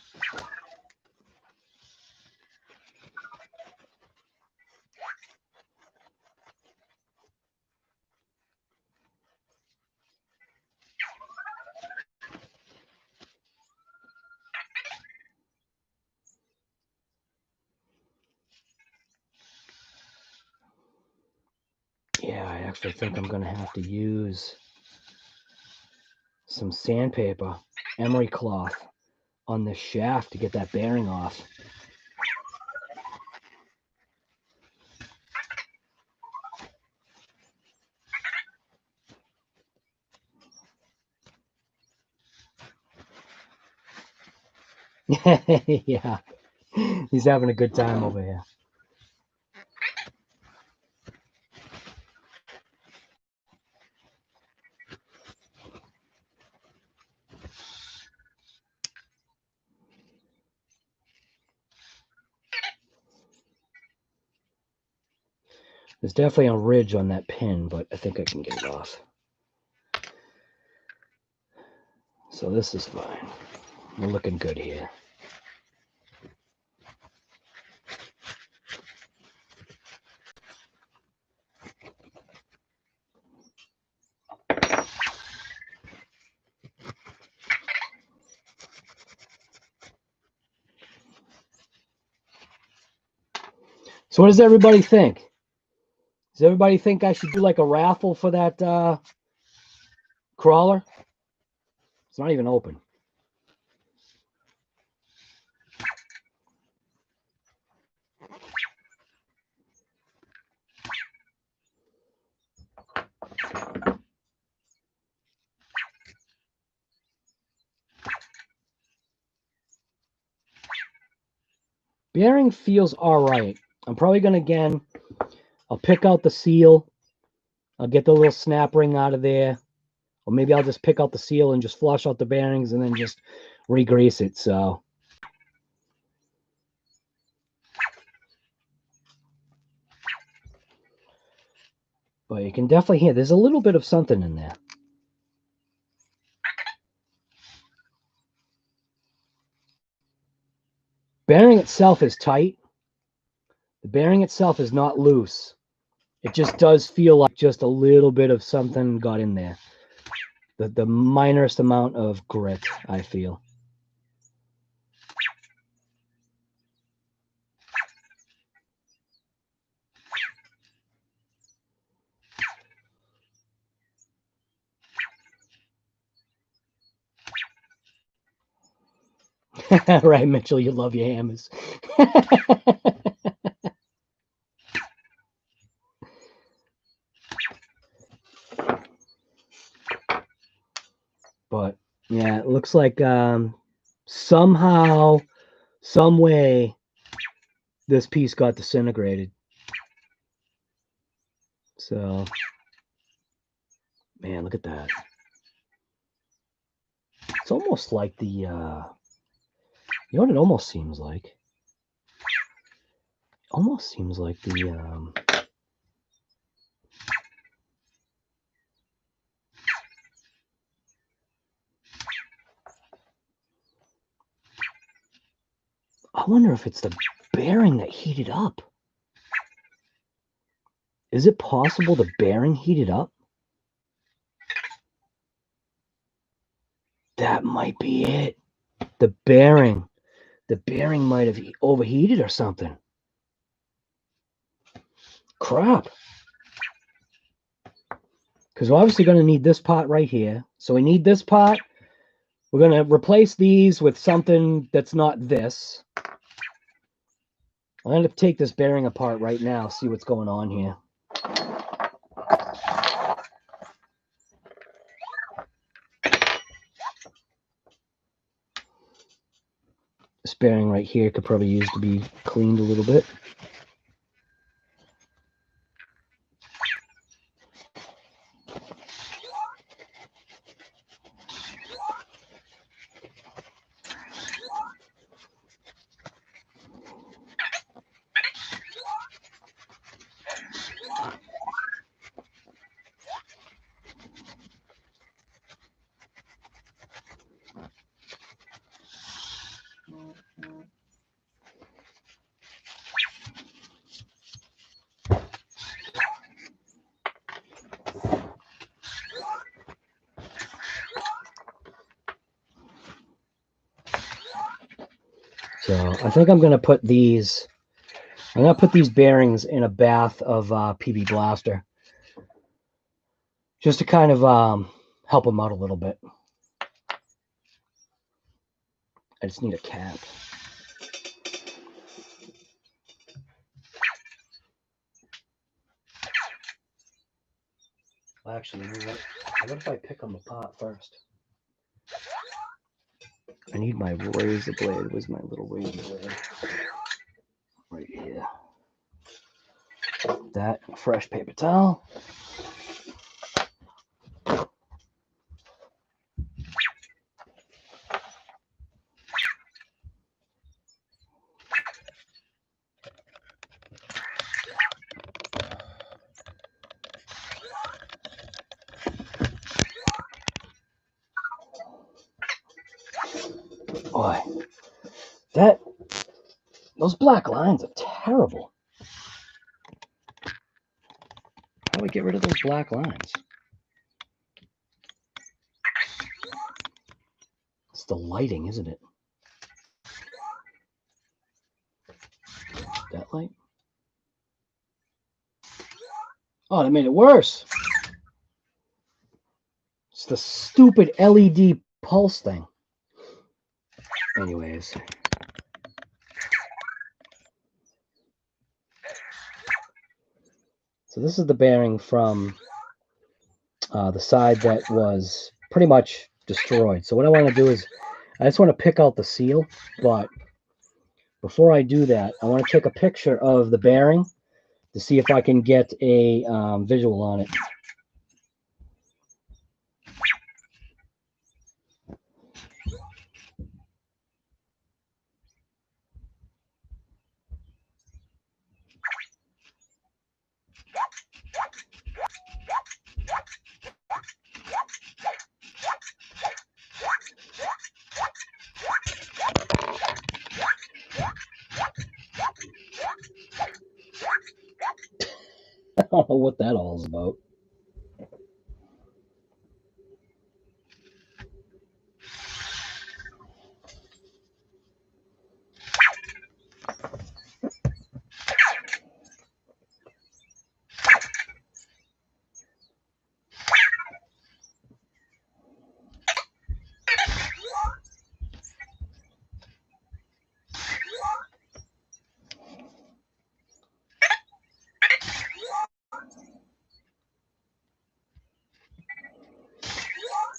Yeah, I actually think I'm going to have to use some sandpaper, emery cloth, on this shaft to get that bearing off. Yeah, he's having a good time over here. There's definitely a ridge on that pin, but I think I can get it off. So this is fine. We're looking good here. So what does everybody think? Does everybody think I should do like a raffle for that crawler? It's not even open. Bearing feels all right. I'm probably going to, again, I'll pick out the seal. I'll get the little snap ring out of there. Or maybe I'll just pick out the seal and just flush out the bearings and then just re-grease it. So but you can definitely hear there's a little bit of something in there. Bearing itself is tight. The bearing itself is not loose. It just does feel like just a little bit of something got in there. The minorest amount of grit, I feel. Right, Mitchell, you love your hammers. But yeah, it looks like somehow, some way, this piece got disintegrated. So, man, look at that. It's almost like the, you know what it almost seems like? It almost seems like the, I wonder if it's the bearing that heated up. Is it possible the bearing heated up? That might be it. The bearing might have overheated or something. Crap. Because we're obviously going to need this part right here. So we need this part. We're going to replace these with something that's not this. I'm going to take this bearing apart right now, see what's going on here. This bearing right here could probably use to be cleaned a little bit. So I think I'm going to put these, bearings in a bath of PB Blaster, just to kind of help them out a little bit. I just need a cap. Well, actually, you know what if I pick them apart first? I need my razor blade. Where's my little razor blade? Right here. That, fresh paper towel. Boy, those black lines are terrible. How do we get rid of those black lines? It's the lighting, isn't it? That light? Oh, that made it worse. It's the stupid LED pulse thing. Anyways. So this is the bearing from the side that was pretty much destroyed. So what I want to do is, I just want to pick out the seal, but before I do that, I want to take a picture of the bearing to see if I can get a visual on it. I don't know what that all is about.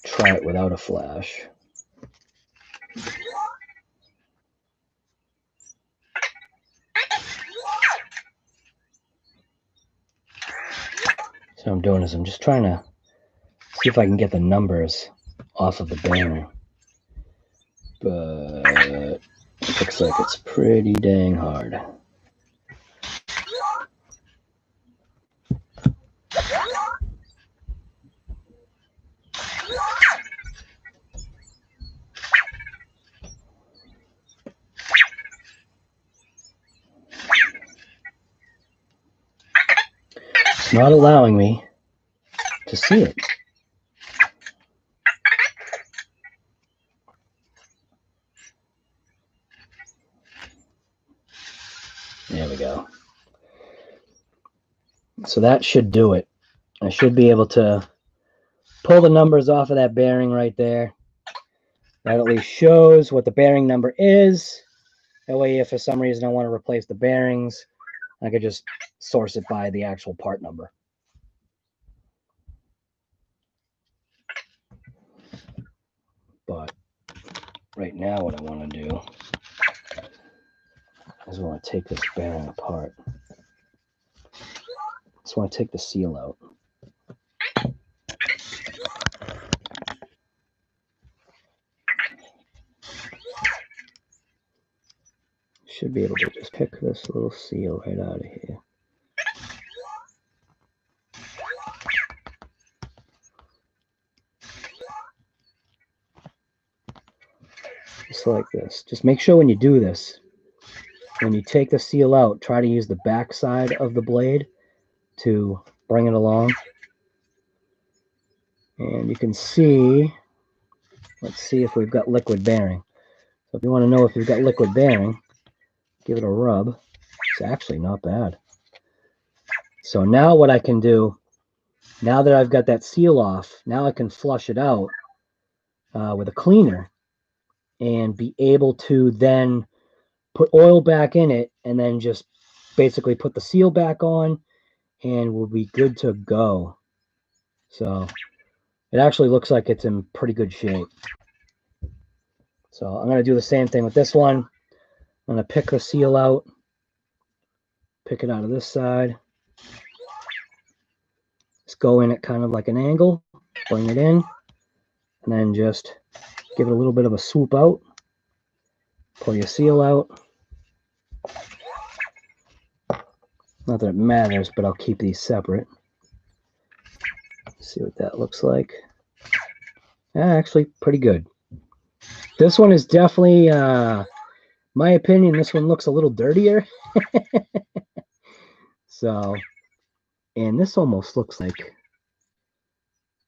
Try it without a flash. So what I'm doing is I'm just trying to see if I can get the numbers off of the bearing. But it looks like it's pretty dang hard. It's not allowing me to see it. There we go. So that should do it. I should be able to pull the numbers off of that bearing right there. That at least shows what the bearing number is. That way, if for some reason I want to replace the bearings, I could just source it by the actual part number. But right now what I want to do is I want to take this bearing apart. Just want to take the seal out. Should be able to just pick this little seal right out of here. Just like this. Just make sure when you do this, when you take the seal out, try to use the back side of the blade to bring it along. And you can see, let's see if we've got liquid bearing. So if you want to know if you've got liquid bearing, give it a rub. It's actually not bad. So now what I can do, now that I've got that seal off, now I can flush it out with a cleaner and be able to then put oil back in it and then just basically put the seal back on and we'll be good to go. So it actually looks like it's in pretty good shape. So I'm going to do the same thing with this one. I'm going to pick the seal out, pick it out of this side. Just go in at kind of like an angle, bring it in, and then just give it a little bit of a swoop out. Pull your seal out. Not that it matters, but I'll keep these separate. See what that looks like. Actually, pretty good. This one is definitely, my opinion, this one looks a little dirtier. So, and this almost looks like,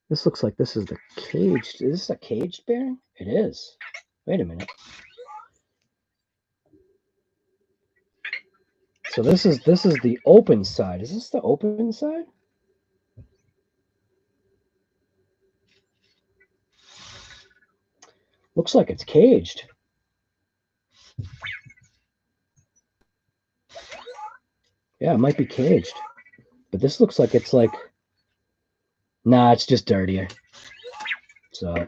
this looks like this is the caged, is this a caged bearing? It is. Wait a minute. So this is the open side. Is this the open side? Looks like it's caged. Yeah, it might be caged. But this looks like it's like, nah, it's just dirtier. So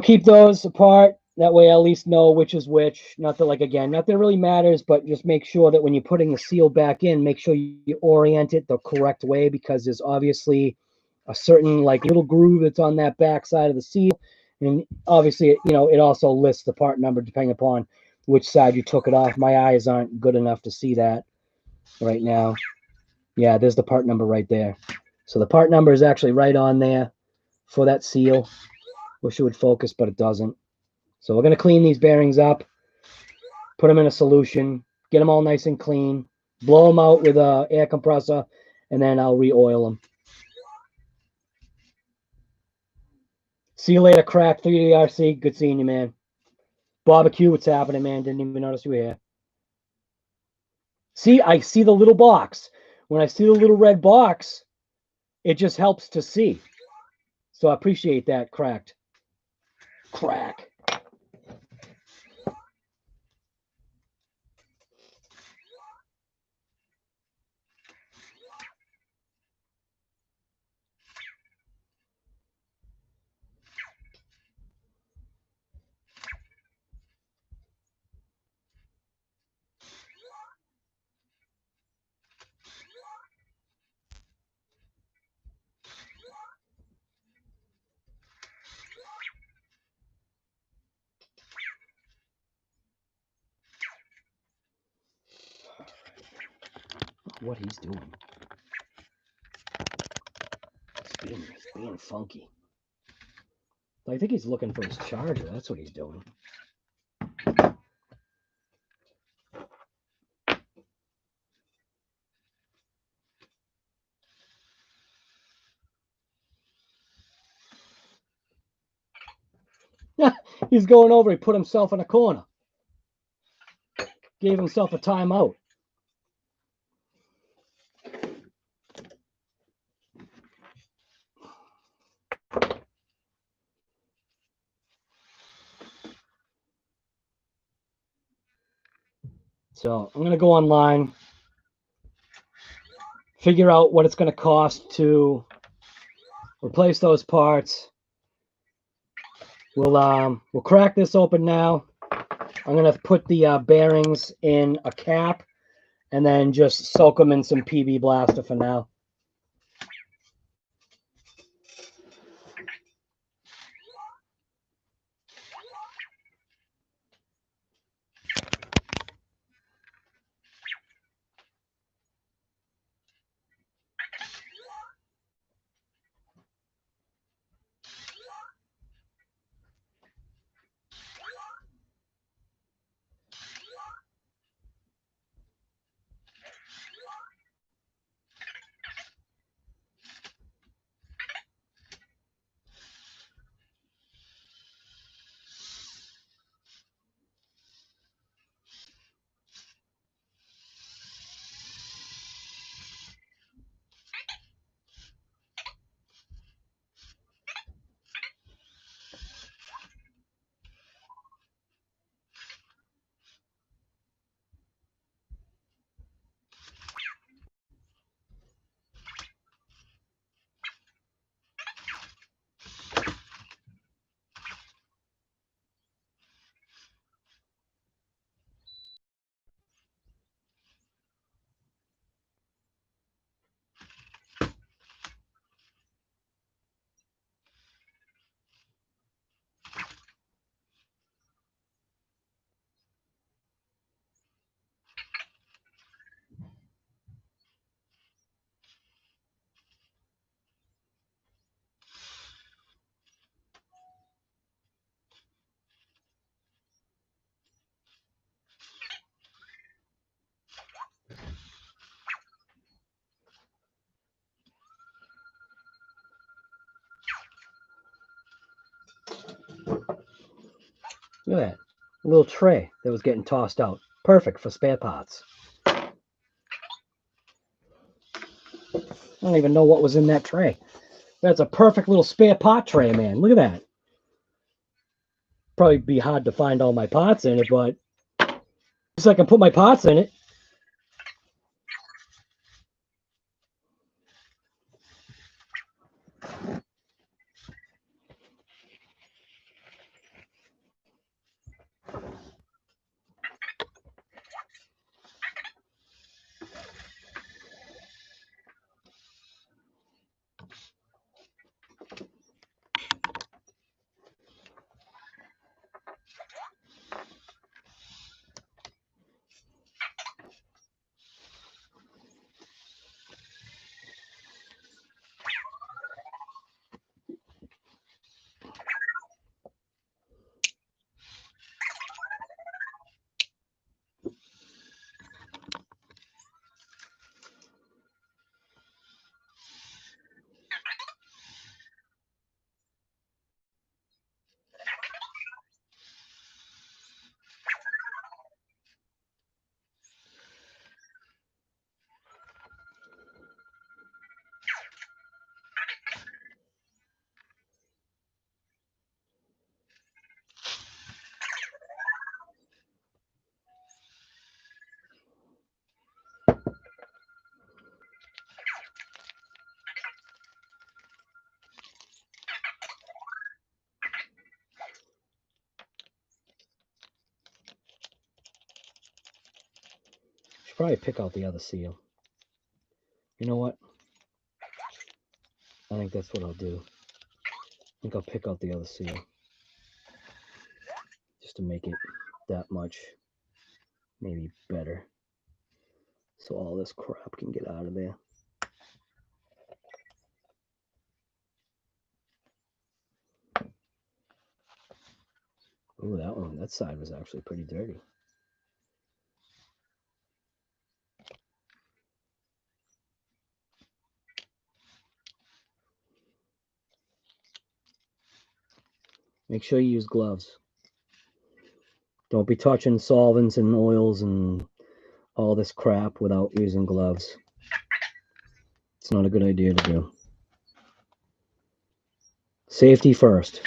keep those apart. That way I at least know which is which. Not that, like, again, not that it really matters, but just make sure that when you're putting the seal back in, make sure you orient it the correct way, because there's obviously a certain, like, little groove that's on that back side of the seal. And obviously, you know, it also lists the part number depending upon which side you took it off. My eyes aren't good enough to see that right now. Yeah, there's the part number right there. So the part number is actually right on there for that seal. Wish it would focus, but it doesn't. So we're going to clean these bearings up, put them in a solution, get them all nice and clean, blow them out with an air compressor, and then I'll re-oil them. See you later, Crack 3DRC. Good seeing you, man. Barbecue, what's happening, man? Didn't even notice you were here. See, I see the little box. When I see the little red box, it just helps to see. So I appreciate that, Cracked. Crack. What he's doing. He's being funky. I think he's looking for his charger. That's what he's doing. He's going over. He put himself in a corner. Gave himself a timeout. So I'm going to go online, figure out what it's going to cost to replace those parts. We'll crack this open now. I'm going to put the bearings in a cap and then just soak them in some PB Blaster for now. Look at that. A little tray that was getting tossed out. Perfect for spare parts. I don't even know what was in that tray. That's a perfect little spare part tray, man. Look at that. Probably be hard to find all my parts in it, but just so I can put my parts in it. probably pick out the other seal. You know what? I think that's what I'll do. I think I'll pick out the other seal. Just to make it that much maybe better. So all this crap can get out of there. Oh, that side was actually pretty dirty. Make sure you use gloves. Don't be touching solvents and oils and all this crap without using gloves. It's not a good idea to do. Safety first.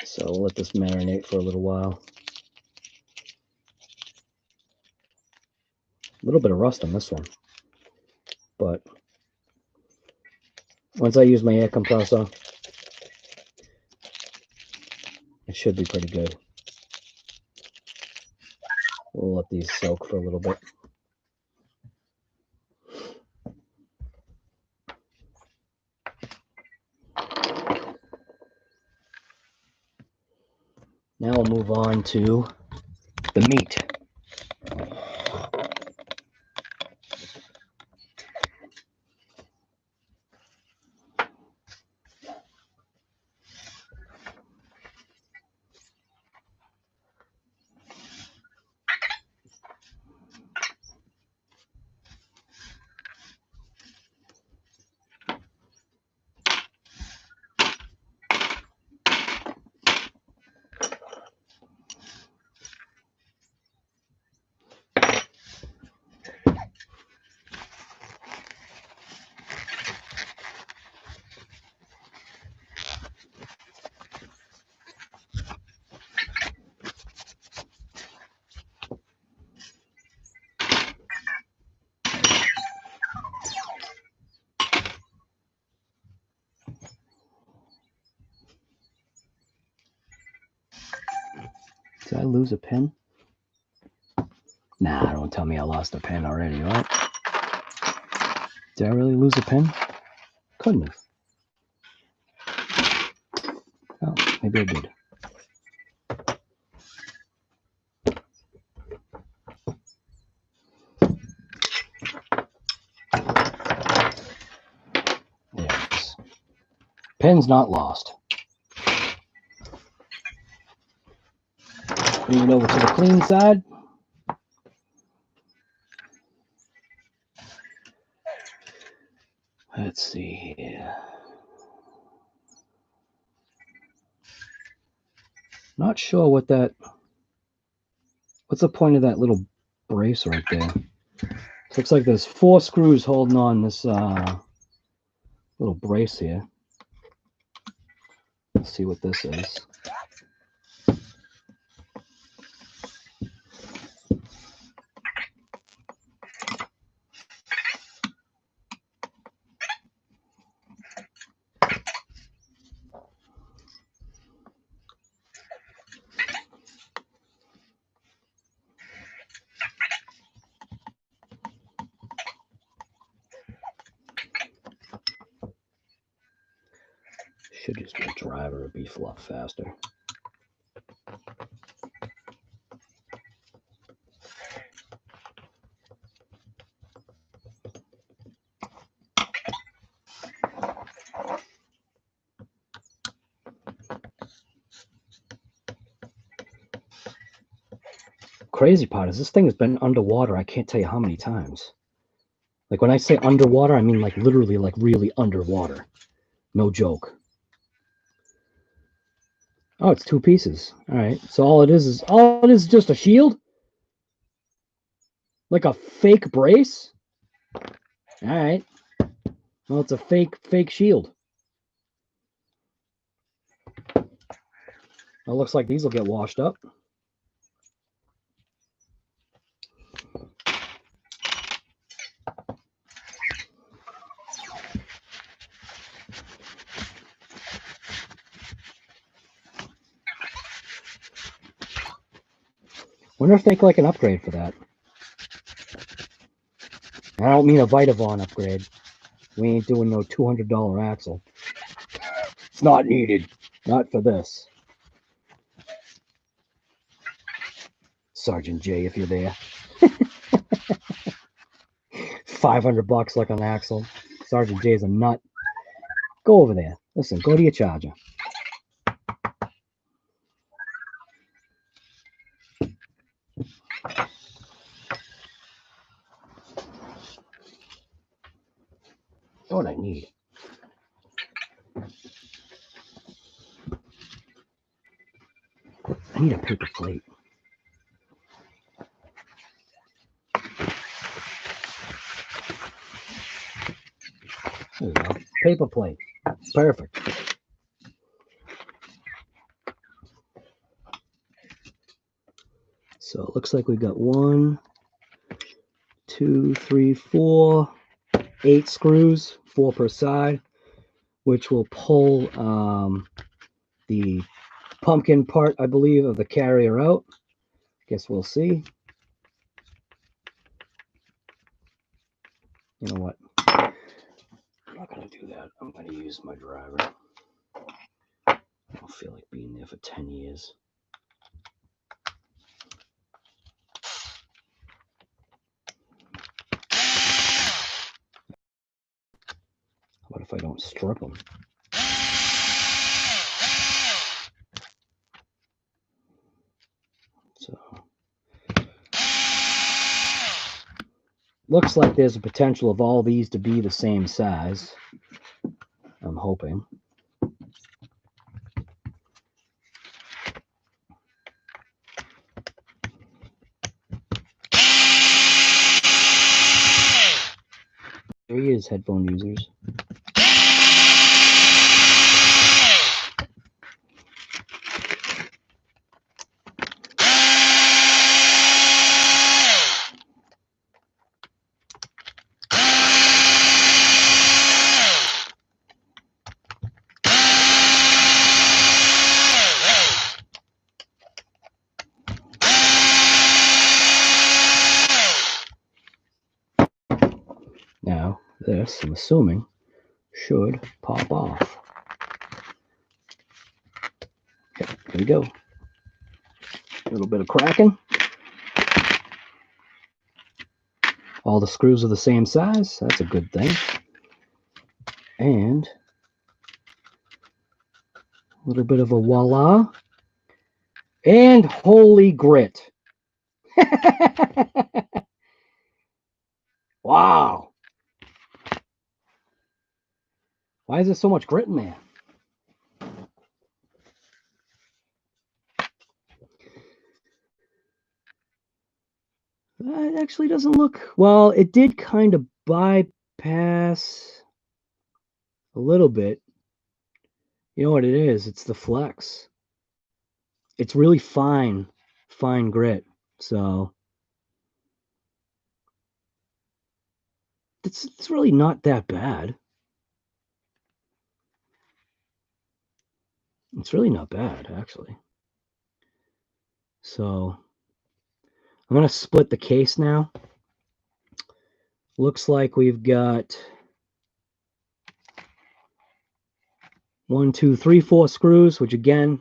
So we'll let this marinate for a little while. A little bit of rust on this one, but once I use my air compressor, it should be pretty good. We'll let these soak for a little bit. Now we'll move on to the meat. Did I lose a pen? Nah, don't tell me I lost a pen already, right? Did I really lose a pen? Couldn't have. Oh, maybe I did. There it is. Pen's not lost. Bring it over to the clean side. Let's see here. Not sure what that. What's the point of that little brace right there? It looks like there's 4 screws holding on this little brace here. Let's see what this is. Should just be a driver, it'd be a lot faster. Crazy part is this thing has been underwater. I can't tell you how many times. Like when I say underwater, I mean like literally like really underwater. No joke. Oh, it's 2 pieces. All right. So all it is just a shield? Like a fake brace? All right. Well, it's a fake shield. It looks like these will get washed up. Wonder if they make like an upgrade for that. I don't mean a Vitavon upgrade. We ain't doing no $200 axle. It's not needed. Not for this. Sergeant J, if you're there. $500 like an axle. Sergeant J's a nut. Go over there. Listen, go to your charger. Know what I need? I need a paper plate. There you go. Paper plate. Perfect. So it looks like we got 1, 2, 3, 4, 8 screws, 4 per side, which will pull the pumpkin part, I believe, of the carrier out. Guess we'll see. You know what? I'm not going to do that. I'm going to use my driver. I don't feel like being there for 10 years. What if I don't strip them? So, looks like there's a potential of all these to be the same size. I'm hoping. There he is, headphone users. Now, this, I'm assuming, should pop off. Okay, here we go. A little bit of cracking. All the screws are the same size. That's a good thing. And a little bit of a voila. And holy grit. Wow. Why is there so much grit in there? It actually doesn't look... Well, it did kind of bypass a little bit. You know what it is? It's the flex. It's really fine grit. So it's really not that bad. It's really not bad, actually. So I'm going to split the case now. Looks like we've got 1, 2, 3, 4 screws, which again,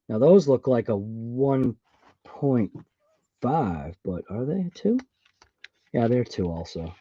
now those look like a 1.5, but are they 2? Yeah, they're 2 also.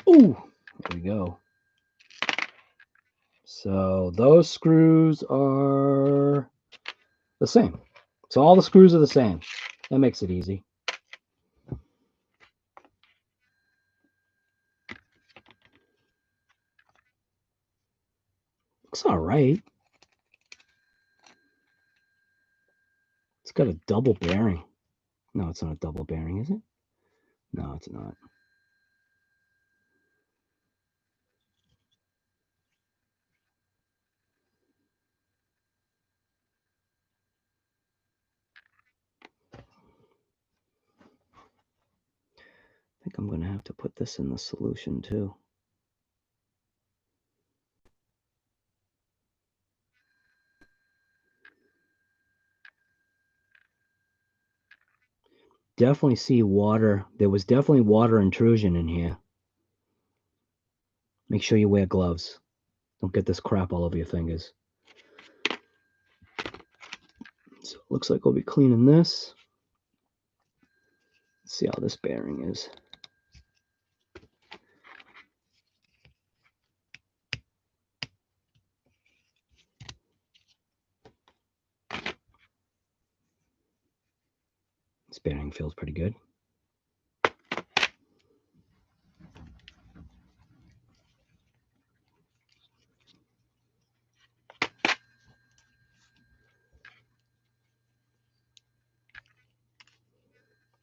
Ooh, there we go. So those screws are the same. So all the screws are the same. That makes it easy. Looks all right. It's got a double bearing. No, it's not a double bearing, is it? No, it's not. I think I'm going to have to put this in the solution too. Definitely see water. There was definitely water intrusion in here. Make sure you wear gloves. Don't get this crap all over your fingers. So it looks like we'll be cleaning this. Let's see how this bearing is. This bearing feels pretty good.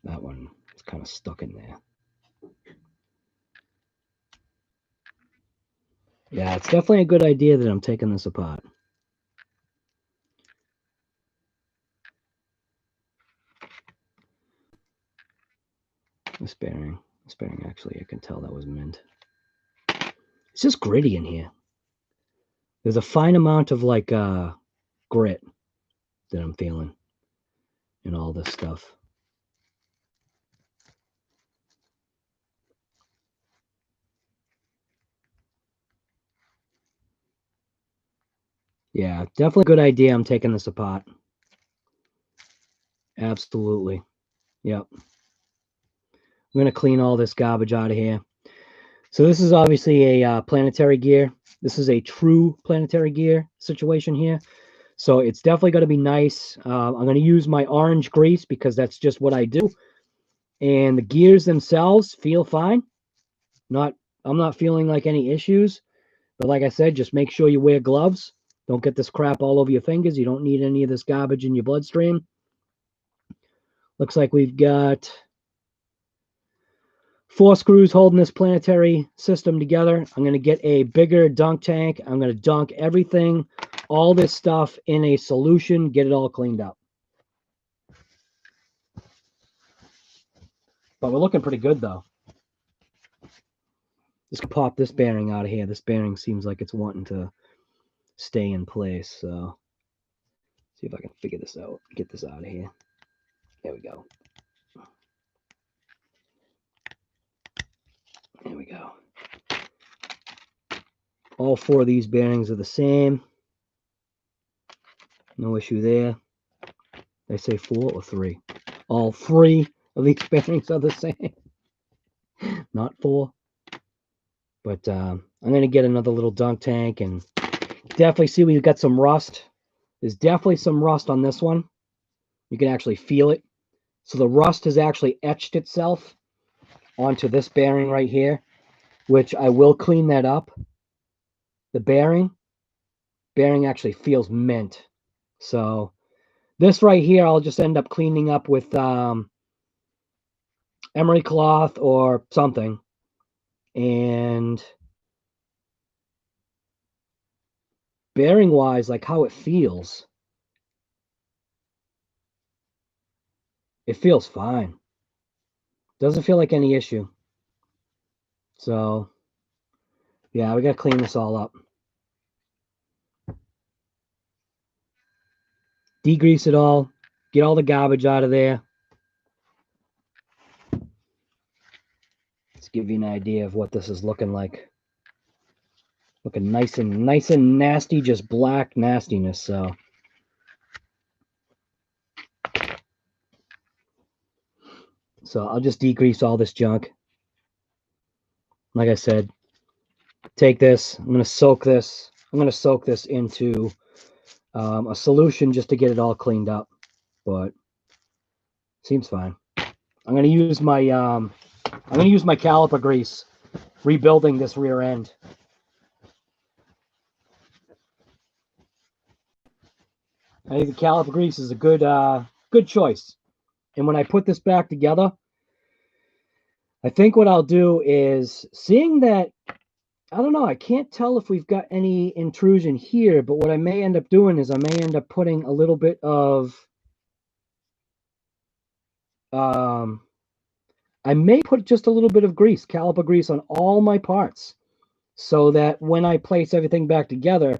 That one is kind of stuck in there. Yeah, it's definitely a good idea that I'm taking this apart. This bearing actually, I can tell that was mint. It's just gritty in here. There's a fine amount of like grit that I'm feeling in all this stuff. Yeah, definitely a good idea. I'm taking this apart. Absolutely. Yep. I'm going to clean all this garbage out of here. So this is obviously a planetary gear. This is a true planetary gear situation here. So it's definitely going to be nice. I'm going to use my orange grease because that's just what I do. And the gears themselves feel fine. I'm not feeling like any issues. But like I said, just make sure you wear gloves. Don't get this crap all over your fingers. You don't need any of this garbage in your bloodstream. Looks like we've got 4 screws holding this planetary system together. I'm going to get a bigger dunk tank. I'm going to dunk everything, all this stuff in a solution, get it all cleaned up. But we're looking pretty good, though. Just pop this bearing out of here. This bearing seems like it's wanting to stay in place. So see if I can figure this out. Get this out of here. There we go. There we go. All 4 of these bearings are the same. No issue there. Did I say 4 or 3? All 3 of these bearings are the same. Not 4. But I'm going to get another little dunk tank and definitely see we've got some rust. There's definitely some rust on this one. You can actually feel it. So the rust has actually etched itself onto this bearing right here, which I will clean that up. The bearing actually feels mint. So this right here, I'll just end up cleaning up with emery cloth or something. And bearing wise, like how it feels fine. Doesn't feel like any issue. So yeah, we got to clean this all up. Degrease it all. Get all the garbage out of there. Let's give you an idea of what this is looking like. Looking nice and nasty, just black nastiness. So I'll just degrease all this junk. Like I said, take this. I'm going to soak this. I'm going to soak this into a solution just to get it all cleaned up. But seems fine. I'm going to use my caliper grease, rebuilding this rear end. I think the caliper grease is a good choice. And when I put this back together, I think what I'll do is, seeing that, I don't know, I can't tell if we've got any intrusion here, but what I may end up doing is I may end up putting a little bit of, I may put just a little bit of grease, caliper grease, on all my parts, so that when I place everything back together,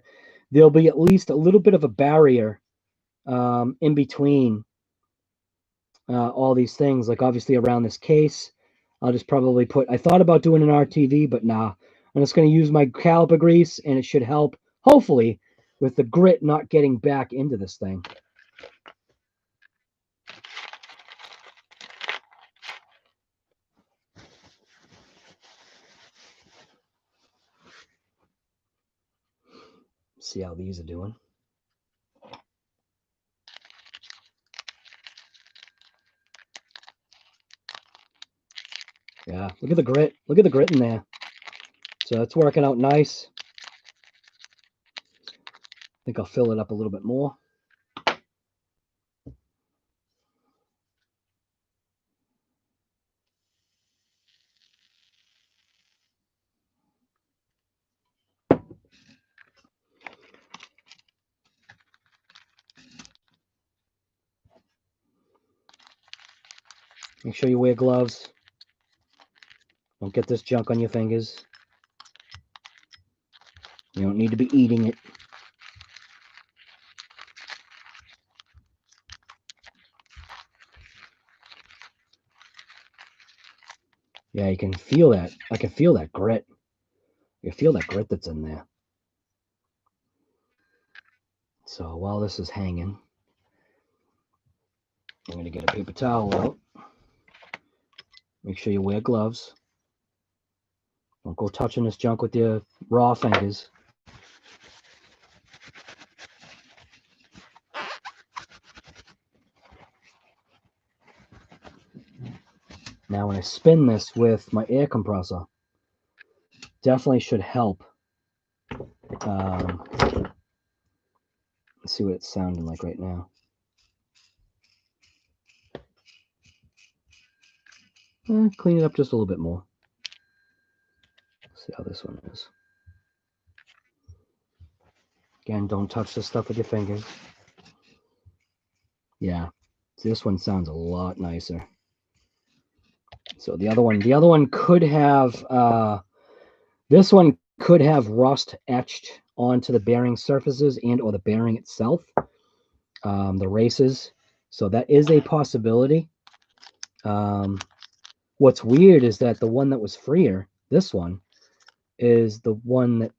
there'll be at least a little bit of a barrier in between all these things. Like obviously around this case, I'll just probably put, I thought about doing an RTV, but nah, I'm just going to use my caliper grease, and it should help, hopefully, with the grit not getting back into this thing. See how these are doing. Yeah, look at the grit. Look at the grit in there. So it's working out nice. I think I'll fill it up a little bit more. Make sure you wear gloves. Don't get this junk on your fingers. You don't need to be eating it. Yeah, you can feel that. I can feel that grit. You feel that grit that's in there. So while this is hanging, I'm going to get a paper towel out. Make sure you wear gloves. Don't go touching this junk with your raw fingers. Now when I spin this with my air compressor, definitely should help. Let's see what it's sounding like right now. Clean it up just a little bit more. Let's see how this one is. Again, don't touch this stuff with your fingers. Yeah, see, this one sounds a lot nicer. So the other one could have, this one could have rust etched onto the bearing surfaces and or the bearing itself, the races. So that is a possibility. What's weird is that the one that was freer, this one, is the one that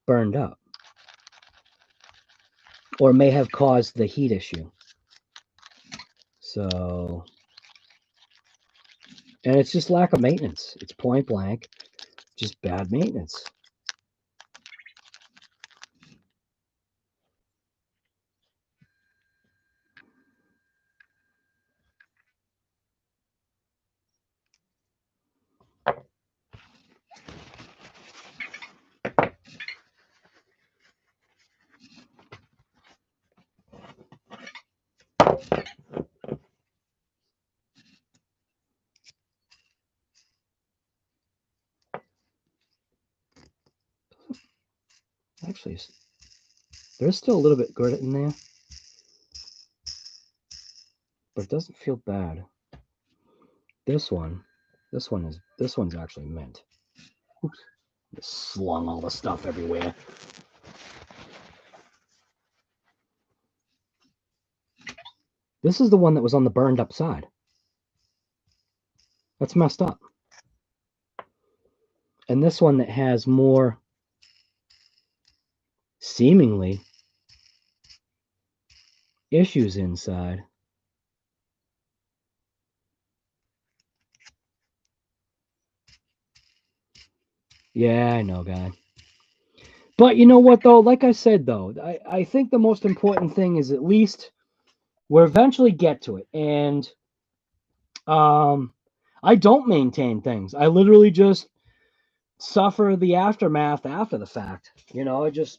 burned up, or may have caused the heat issue. So, and it's just lack of maintenance. It's point blank, just bad maintenance. Actually, there's still a little bit grit in there, but it doesn't feel bad. This one's actually mint. Oops, just slung all the stuff everywhere. This is the one that was on the burned up side. That's messed up. And this one that has more, seemingly, issues inside. Yeah, I know, guy. But you know what, though? Like I said, though, I think the most important thing is at least we'll eventually get to it. And I don't maintain things. I literally just suffer the aftermath after the fact. You know, it is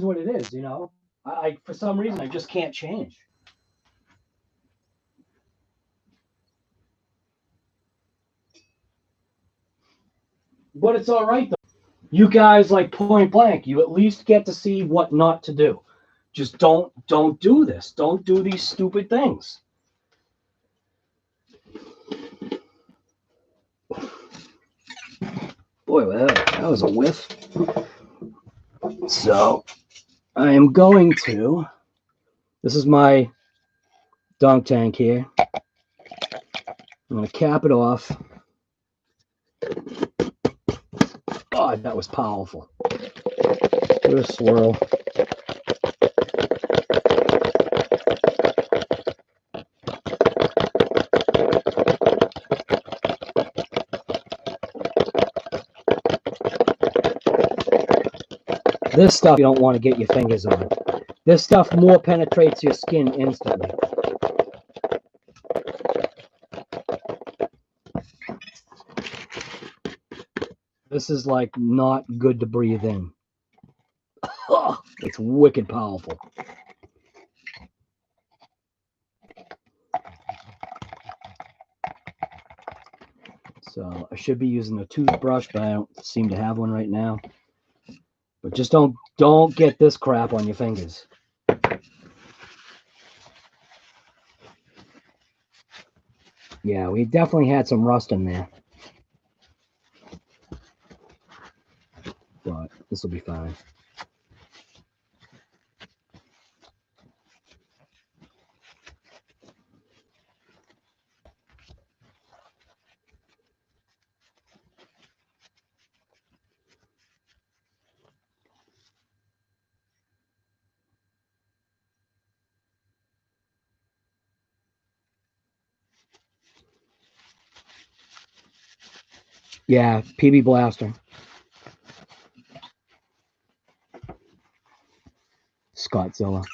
what it is, you know. I for some reason, I just can't change. But it's all right, though. You guys, like, point blank, you at least get to see what not to do. Just don't do this. Don't do these stupid things. Boy, that was a whiff. So I am going to, this is my dunk tank here. I'm going to cap it off. Oh, that was powerful. Give it a swirl. This stuff you don't want to get your fingers on. This stuff more penetrates your skin instantly. This is like not good to breathe in. Oh, it's wicked powerful. So I should be using a toothbrush, but I don't seem to have one right now. But just don't get this crap on your fingers. Yeah, we definitely had some rust in there. But this will be fine. Yeah, PB Blaster. Scottzilla.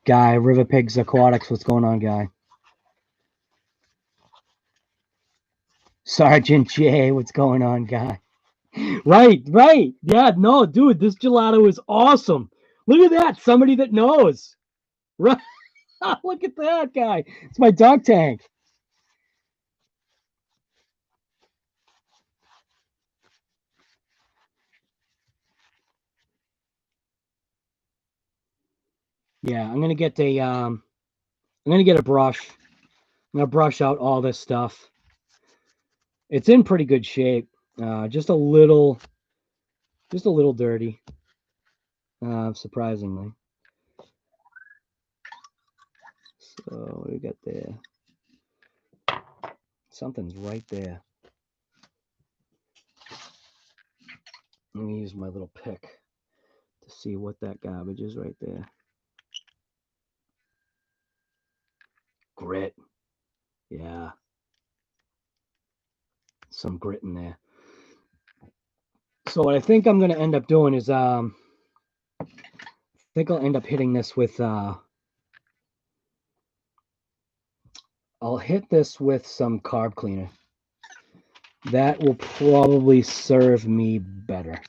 Guy, River Pigs Aquatics, what's going on, Guy? Sergeant J, what's going on, Guy? Right. Yeah, no, dude, this gelato is awesome. Look at that, somebody that knows. Right. Look at that, guy. It's my dog tank. Yeah, I'm gonna get a brush. I'm gonna brush out all this stuff. It's in pretty good shape. Just a little dirty. Surprisingly. So what do we got there? Something's right there. Let me use my little pick to see what that garbage is right there. Grit. Yeah. Some grit in there. So what I think I'm going to end up doing is I think I'll end up hitting this with I'll hit this with some carb cleaner. That will probably serve me better.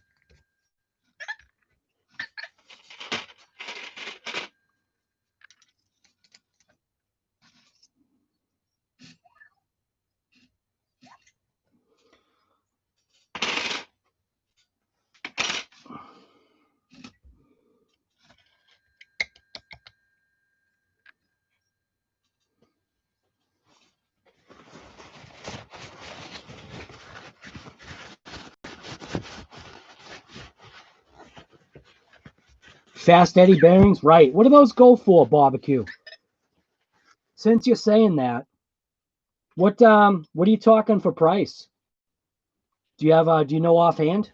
Fast eddy bearings, right? What do those go for, barbecue? Since you're saying that, what are you talking for price? Do you have do you know offhand?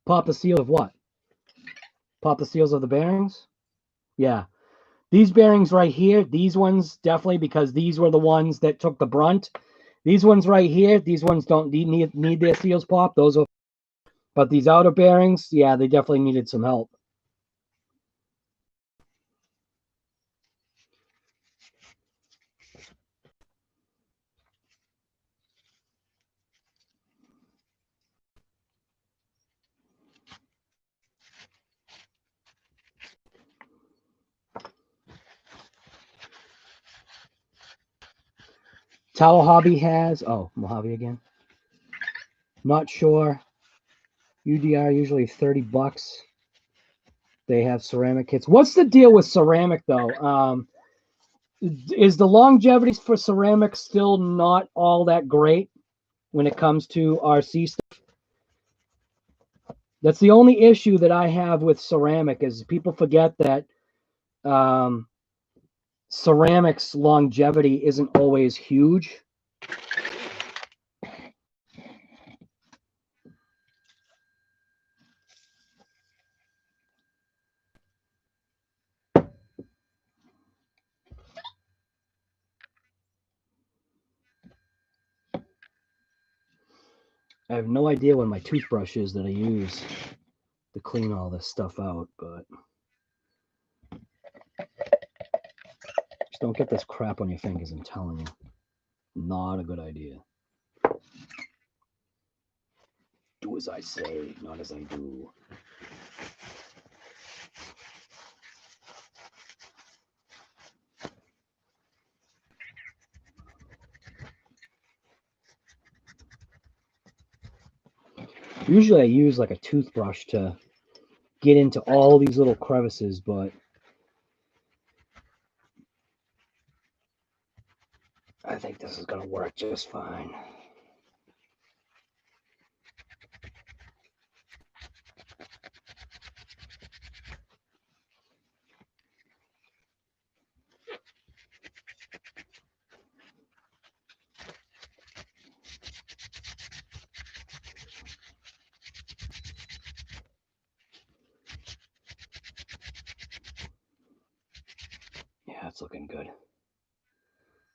Pop the seal of what? Pop the seals of the bearings? Yeah. These bearings right here, these ones definitely, because these were the ones that took the brunt. These ones right here, these ones don't need their seals popped. Those are, but these outer bearings, yeah, they definitely needed some help. Tower Hobby has, oh, Mojave again. Not sure. UDR usually 30 bucks. They have ceramic kits. What's the deal with ceramic though? Is the longevity for ceramic still not all that great when it comes to RC stuff? That's the only issue that I have with ceramic is people forget that ceramics longevity isn't always huge. I have no idea what my toothbrush is that I use to clean all this stuff out, but just don't get this crap on your fingers, I'm telling you. Not a good idea. Do as I say, not as I do. Usually I use like a toothbrush to get into all these little crevices, but I think this is going to work just fine. Yeah, it's looking good.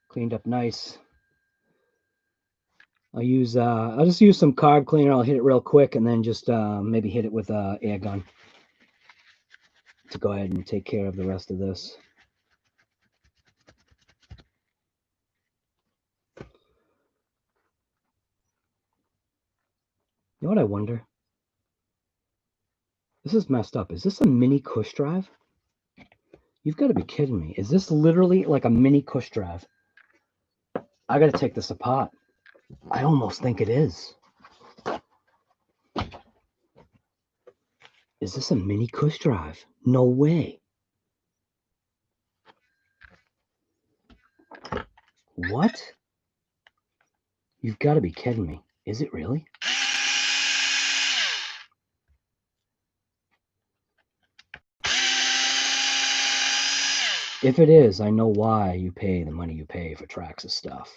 Cleaned up nice. I'll just use some carb cleaner. I'll hit it real quick and then just maybe hit it with a air gun to go ahead and take care of the rest of this. You know what I wonder? This is messed up. Is this a mini cush drive? You've got to be kidding me. Is this literally like a mini cush drive? I got to take this apart. I almost think it is. Is this a mini cush drive? No way. What? You've got to be kidding me. Is it really? If it is, I know why you pay the money you pay for Traxxas stuff.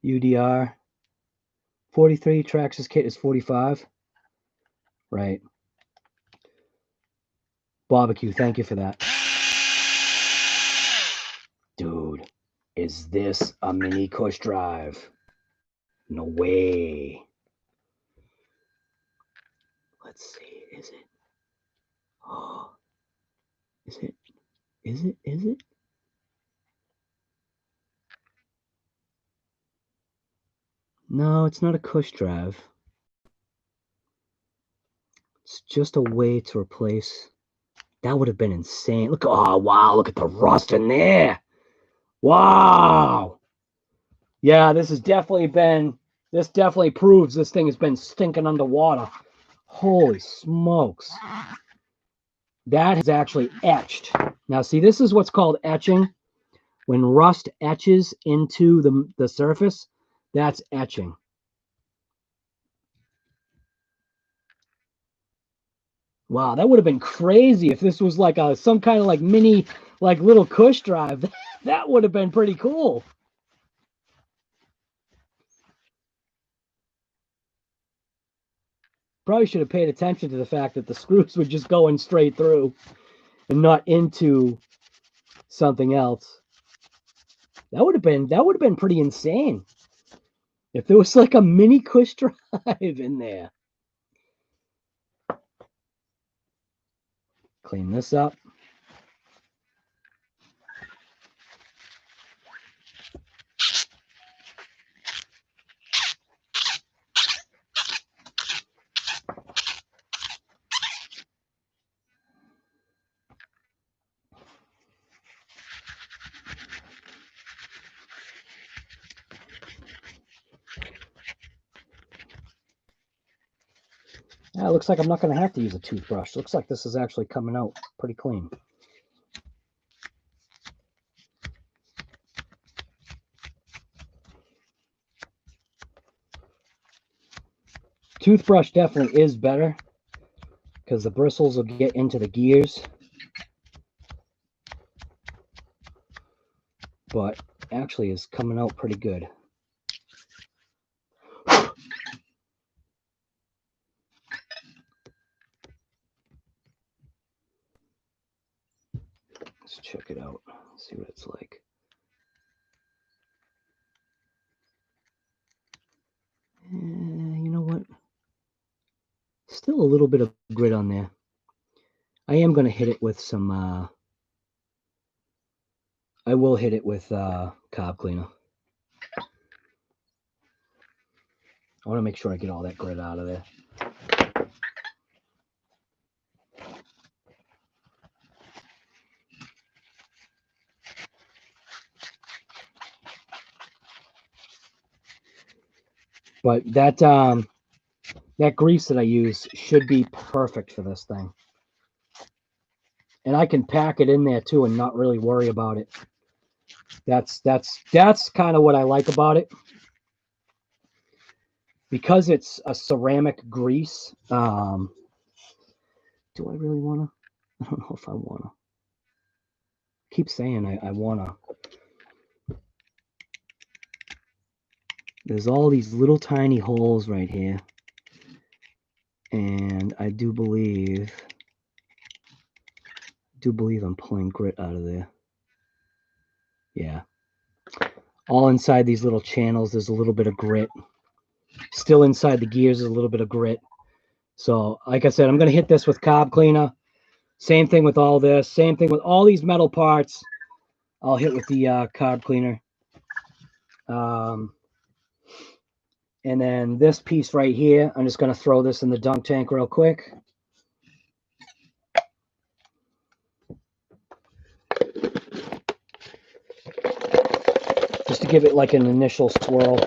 UDR 43, Traxxas kit is 45. Right. Barbecue, thank you for that. Dude, is this a mini cush drive? No way. Let's see, is it? Oh, is it? Is it? Is it? No, it's not a cush drive. It's just a way to replace. That would have been insane. Look, oh wow, look at the rust in there. Wow. Yeah, this definitely proves this thing has been stinking underwater. Holy smokes. That is actually etched. Now see, this is what's called etching. When rust etches into the surface, that's etching. Wow, that would have been crazy if this was like some kind of like mini, like little cush drive. That would have been pretty cool. Probably should have paid attention to the fact that the screws were just going straight through and not into something else. That would have been pretty insane if there was like a mini cush drive in there. Clean this up. It looks like I'm not going to have to use a toothbrush. Looks like this is actually coming out pretty clean. Toothbrush definitely is better because the bristles will get into the gears. But actually is coming out pretty good. Let's check it out, see what it's like. You know what? Still a little bit of grit on there. I am going to hit it with some, I will hit it with carb cleaner. I want to make sure I get all that grit out of there. But that that grease that I use should be perfect for this thing. And I can pack it in there too and not really worry about it. That's kind of what I like about it. Because it's a ceramic grease, do I really want to? I don't know if I want to. Keep saying I want to. There's all these little tiny holes right here. And I do believe I'm pulling grit out of there. Yeah. All inside these little channels, there's a little bit of grit. Still inside the gears is a little bit of grit. So, like I said, I'm going to hit this with carb cleaner. Same thing with all this. Same thing with all these metal parts. I'll hit with the carb cleaner. And then this piece right here, I'm just going to throw this in the dunk tank real quick. Just to give it like an initial swirl.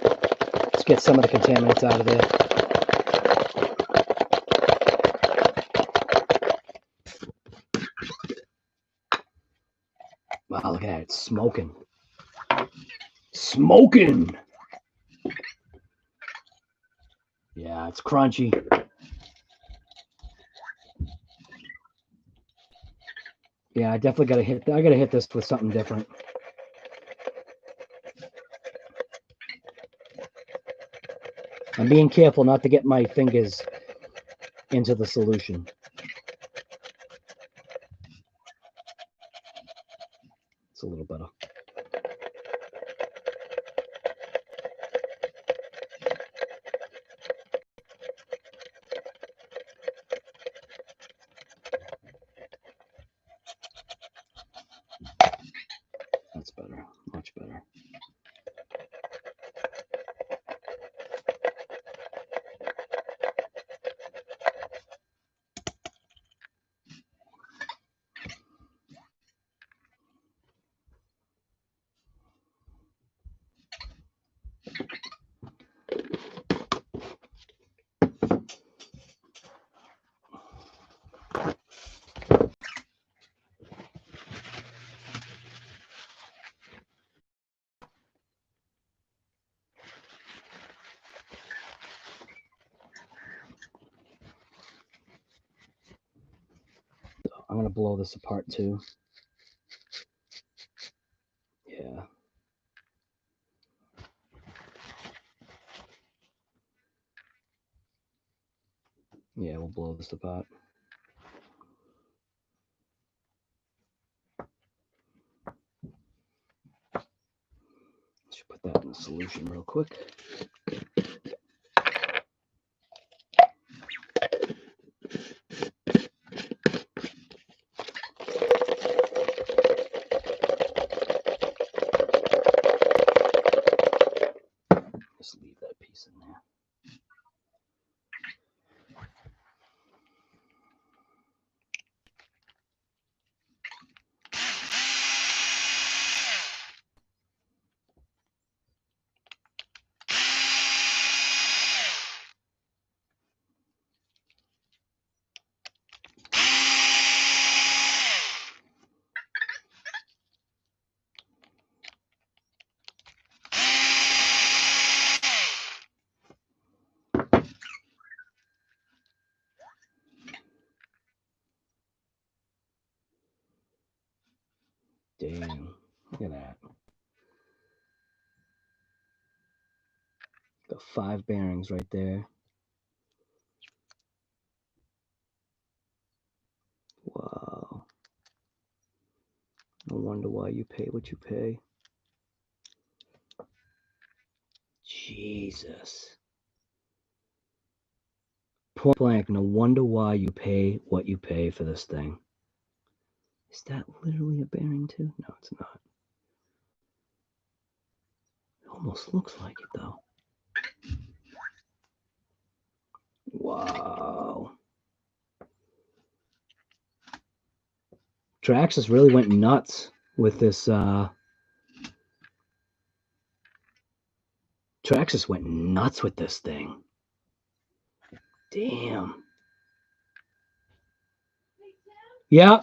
Let's get some of the contaminants out of there. Wow, look at that. It's smoking. Smoking! Yeah, it's crunchy. Yeah, I definitely got to hit. I got to hit this with something different. I'm being careful not to get my fingers into the solution. It's a little better. That's better. Much better. I'm going to blow this apart too. Yeah. Yeah, we'll blow this apart. Should put that in the solution real quick. Just leave that piece in there. Damn, look at that. Got 5 bearings right there. Wow. No wonder why you pay what you pay. Jesus. Point blank, no wonder why you pay what you pay for this thing. Is that literally a bearing too? No, it's not. It almost looks like it though. Wow. Traxxas really went nuts with this. Traxxas went nuts with this thing. Damn. Yeah.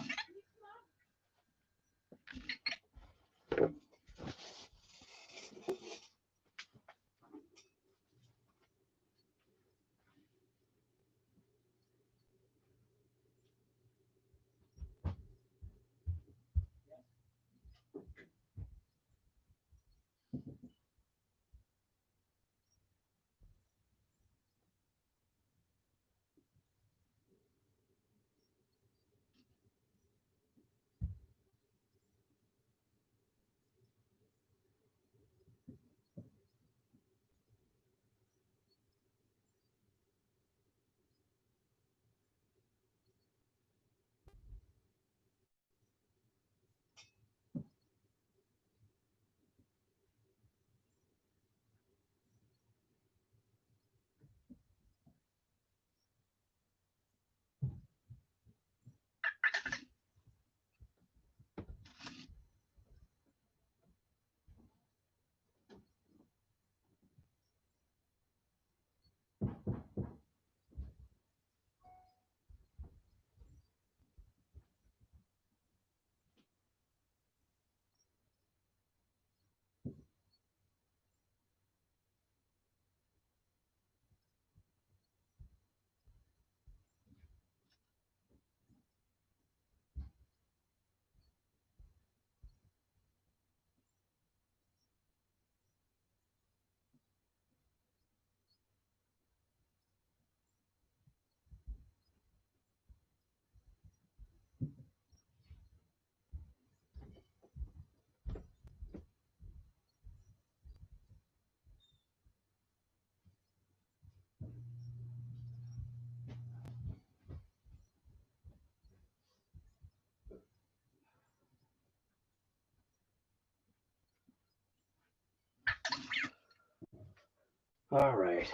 All right.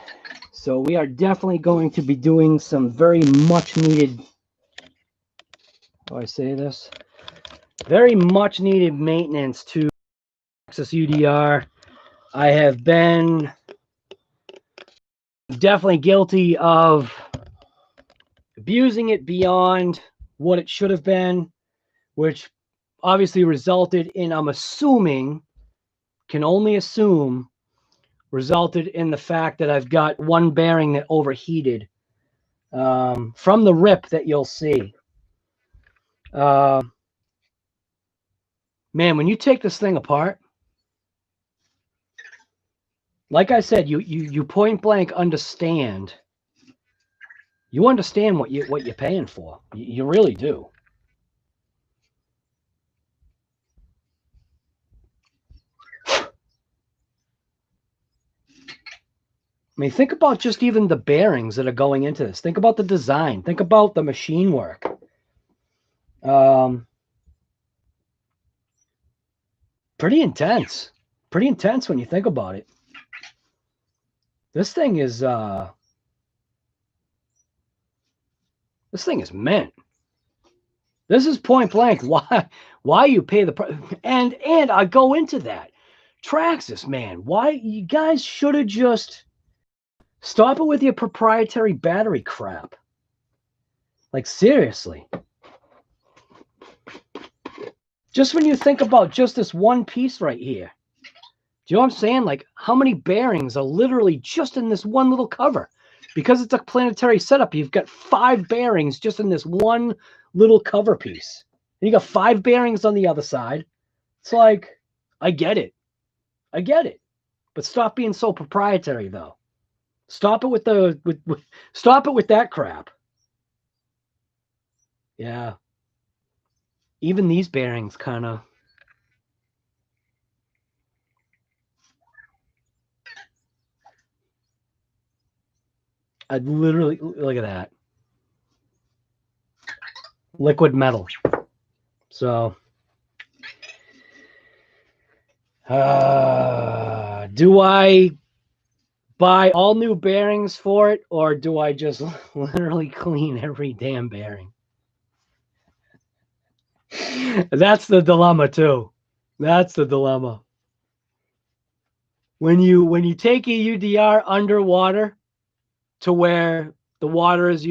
So we are definitely going to be doing some very much needed. How do I say this? Very much needed maintenance to Traxxas UDR. I have been definitely guilty of abusing it beyond what it should have been, which obviously resulted in, I'm assuming, can only assume, resulted in the fact that I've got one bearing that overheated from the rip that you'll see. Man, when you take this thing apart, like I said, you point blank understand. You understand what you're paying for. You really do. I mean, think about just even the bearings that are going into this. Think about the design. Think about the machine work. Pretty intense. Pretty intense when you think about it. This thing is mint. This is point blank why you pay the price. And I go into that. Traxxas, man, why you guys should have just stop it with your proprietary battery crap. Like, seriously. Just when you think about just this one piece right here. Do you know what I'm saying? Like, how many bearings are literally just in this one little cover? Because it's a planetary setup, you've got 5 bearings just in this one little cover piece. And you got 5 bearings on the other side. It's like, I get it. I get it. But stop being so proprietary, though. Stop it with the stop it with that crap. Yeah. Even these bearings kind of. I'd literally look at that. Liquid metal. So do I buy all new bearings for it, or do I just literally clean every damn bearing? That's the dilemma too. That's the dilemma. When you take a UDR underwater to where the water is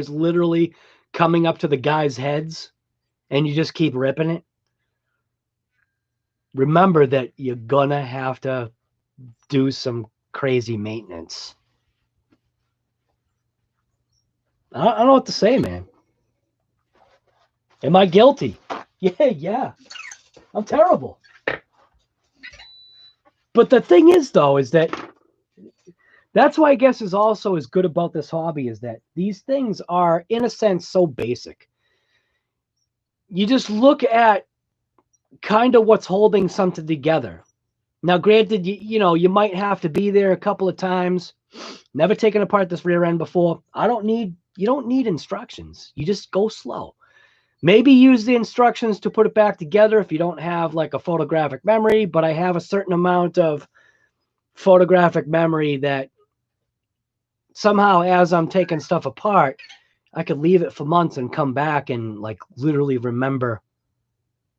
literally coming up to the guy's heads, and you just keep ripping it, remember that you're gonna have to do some crazy maintenance. I don't know what to say, man. Am I guilty? Yeah. I'm terrible. But the thing is, though, is that that's why I guess is also as good about this hobby is that these things are, in a sense, so basic. You just look at kind of what's holding something together. Now, granted, you might have to be there a couple of times. Never taken apart this rear end before. You don't need instructions. You just go slow. Maybe use the instructions to put it back together if you don't have like a photographic memory, but I have a certain amount of photographic memory that somehow as I'm taking stuff apart, I could leave it for months and come back and like literally remember,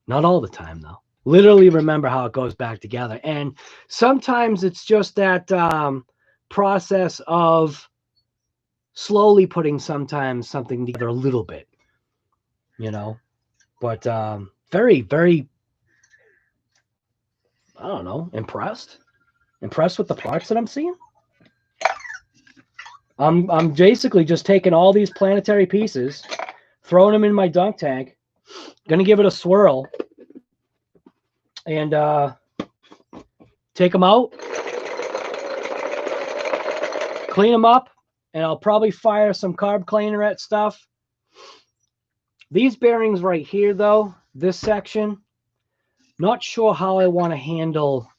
not all the time though, literally remember how it goes back together. And sometimes it's just that process of slowly putting something together a little bit, but very, very, I don't know, impressed with the parts that I'm seeing. I'm basically just taking all these Planetary pieces, throwing them in my dunk tank, gonna give it a swirl, and take them out, clean them up, and I'll probably fire some carb cleaner at stuff. These bearings right here, though, this section, not sure how I want to handle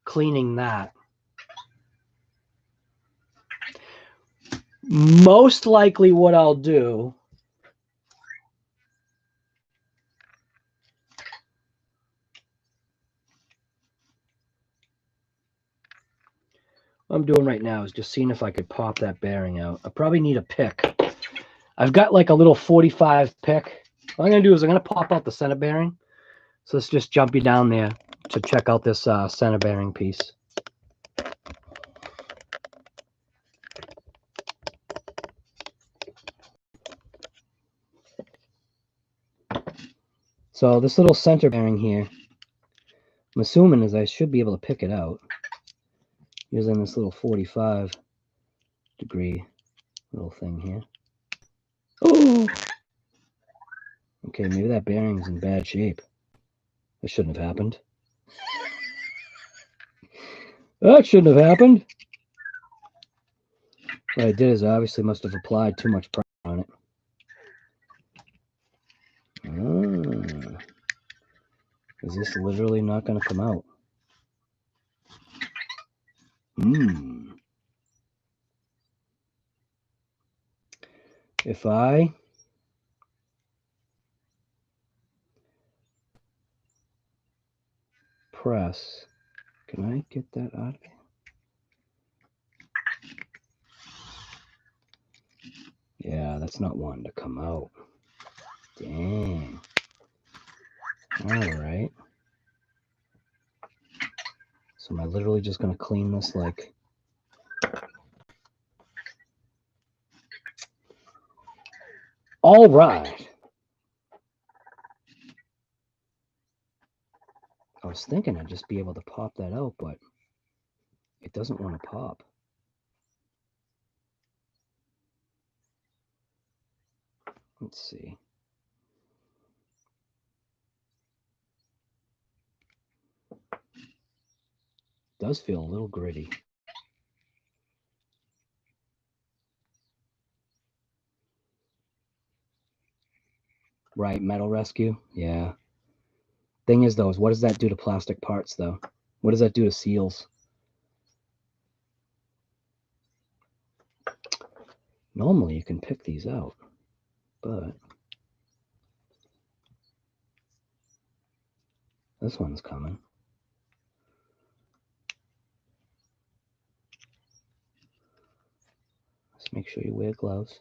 cleaning that. Most likely what I'll do what I'm doing right now is just seeing if I could pop that bearing out. I probably need a pick. I've got like a little 45 pick. What I'm going to do is I'm going to pop out the center bearing. So let's just jump you down there to check out this center bearing piece. So this little center bearing here, I'm assuming is I should be able to pick it out using this little 45 degree little thing here. Oh! Okay, maybe that bearing's in bad shape. That shouldn't have happened. That shouldn't have happened. What I did is I obviously must have applied too much pressure on it. Is this literally not going to come out? If I press, can I get that out of here? Yeah, that's not wanting to come out. Dang. All right. So am I literally just going to clean this like... All right. I was thinking I'd just be able to pop that out, but it doesn't want to pop. Let's see. Does feel a little gritty. Right, metal rescue. Yeah. Thing is, though, is what does that do to plastic parts, though? What does that do to seals? Normally, you can pick these out, but this one's coming. Let's make sure you wear gloves.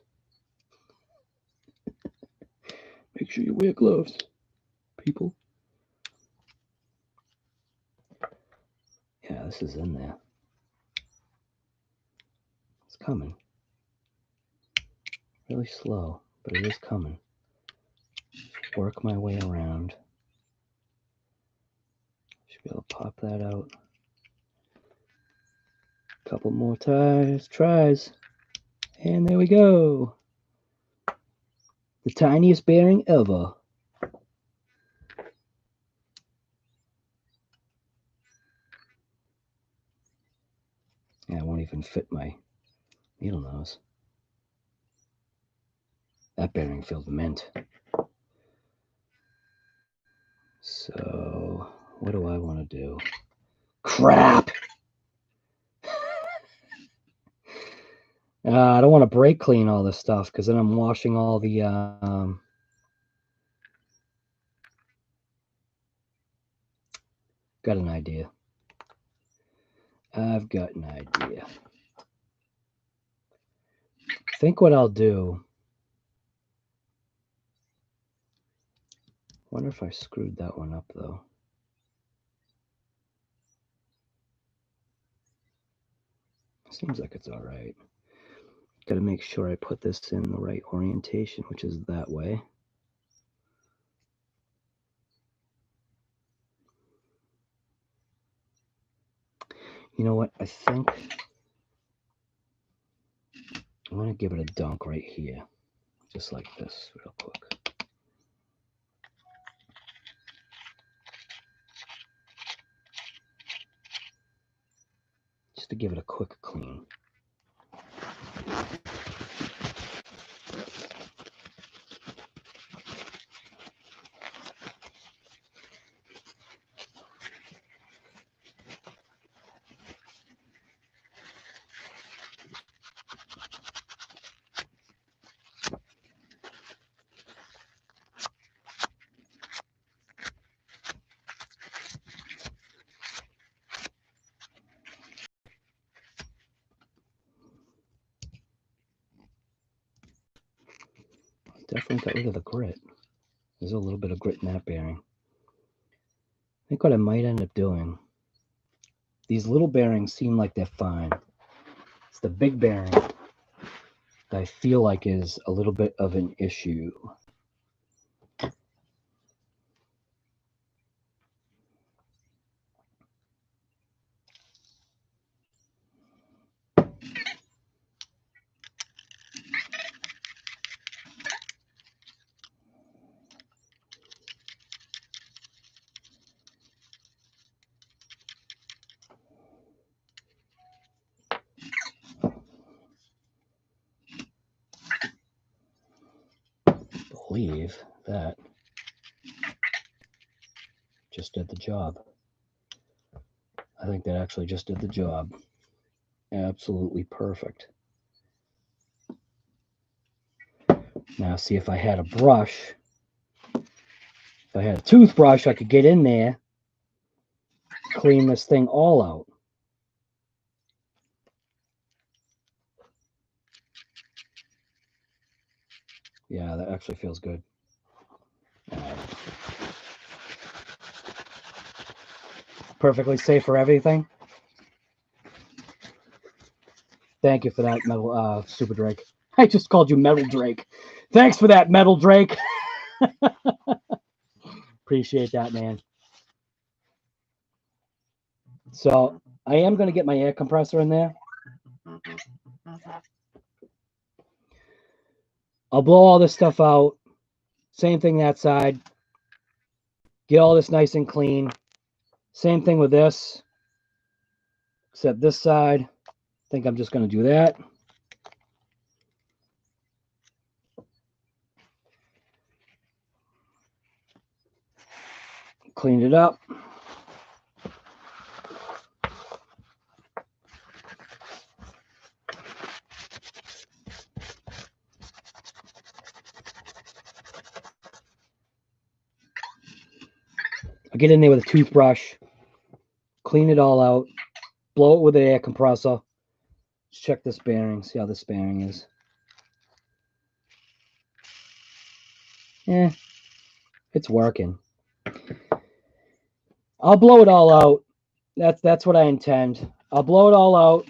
Make sure you wear gloves, people. Yeah, this is in there. It's coming. Really slow, but it is coming. Work my way around. Should be able to pop that out. Couple more tries. And there we go. The tiniest bearing ever. Yeah, it won't even fit my needle nose. That bearing feels mint. So, what do I want to do? Crap! I don't want to brake clean all this stuff because then I'm washing all the got an idea. I've got an idea. I think what I'll do. Wonder if I screwed that one up though. Seems like it's all right. Got to make sure I put this in the right orientation, which is that way. You know what? I think I'm going to give it a dunk right here, just like this, real quick. Just to give it a quick clean. Definitely got rid of the grit. There's a little bit of grit in that bearing. I think what I might end up doing, these little bearings seem like they're fine. It's the big bearing that I feel like is a little bit of an issue. Believe that just did the job. I think that actually just did the job. Absolutely perfect. Now see if I had a brush, if I had a toothbrush, I could get in there, clean this thing all out. Yeah, that actually feels good. Perfectly safe for everything. Thank you for that, Metal Super Drake. I just called you Metal Drake. Thanks for that, Metal Drake. Appreciate that, man. So I am going to get my air compressor in there. I'll blow all this stuff out. Same thing that side. Get all this nice and clean. Same thing with this. Except this side, I think I'm just going to do that. Clean it up. I get in there with a toothbrush, clean it all out, blow it with an air compressor. Let's check this bearing, see how this bearing is. It's working. I'll blow it all out. That's what I intend. I'll blow it all out.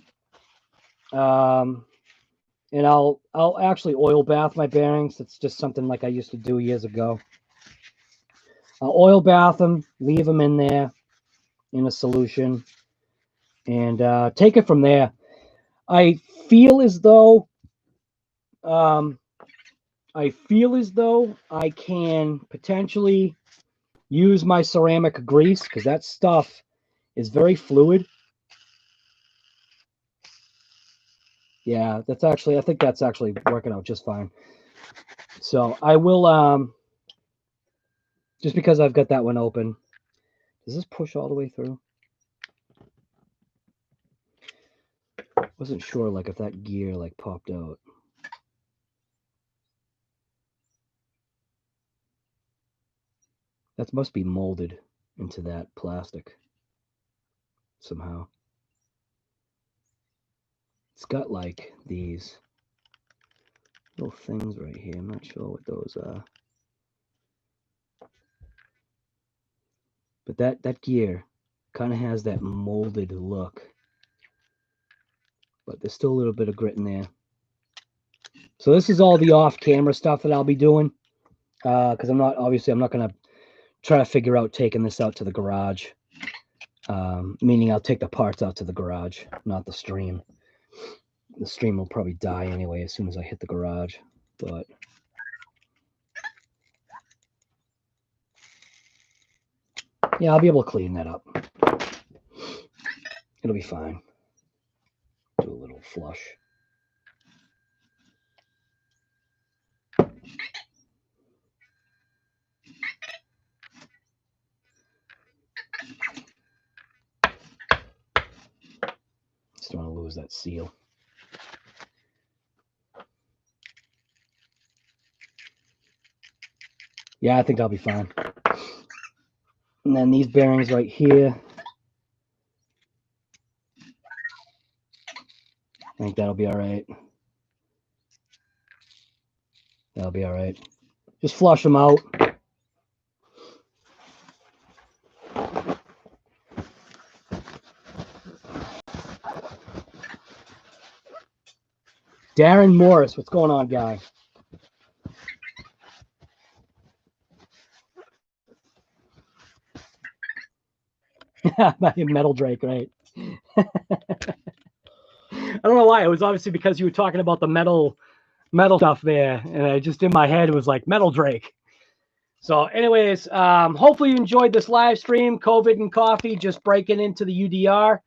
And I'll actually oil bath my bearings. It's just something like I used to do years ago. I'll oil bath them, leave them in there in a solution, and take it from there. I feel as though I can potentially use my ceramic grease, because that stuff is very fluid. Yeah, I think that's actually working out just fine. So I will, just because I've got that one open. Does this push all the way through? Wasn't sure like if that gear like popped out. That must be molded into that plastic somehow. It's got like these little things right here. I'm not sure what those are. But that gear kind of has that molded look. But there's still a little bit of grit in there. So this is all the off-camera stuff that I'll be doing. Because I'm not going to try to figure out taking this out to the garage. Meaning I'll take the parts out to the garage, not the stream. The stream will probably die anyway as soon as I hit the garage. But yeah, I'll be able to clean that up. It'll be fine. Do a little flush. Just don't want to lose that seal. Yeah, I think I'll be fine. And then these bearings right here. I think that'll be all right. That'll be all right. Just flush them out. Darren Morris, what's going on, guy? Metal Drake, right? I don't know why. It was obviously because you were talking about the metal stuff there, and I just in my head it was like Metal Drake. So anyways, hopefully you enjoyed this live stream. COVID and coffee, just breaking into the UDR.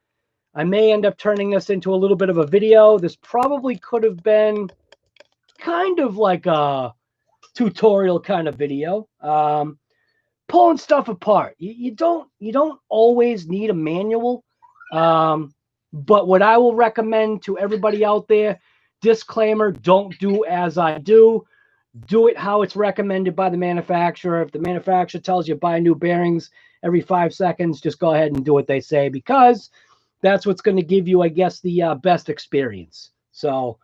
I may end up turning this into a little bit of a video. This probably could have been kind of like a tutorial kind of video. Pulling stuff apart. You don't always need a manual. But what I will recommend to everybody out there, disclaimer, don't do as I do. Do it how it's recommended by the manufacturer. If the manufacturer tells you buy new bearings every 5 seconds, just go ahead and do what they say, because that's what's going to give you, I guess, the best experience. So,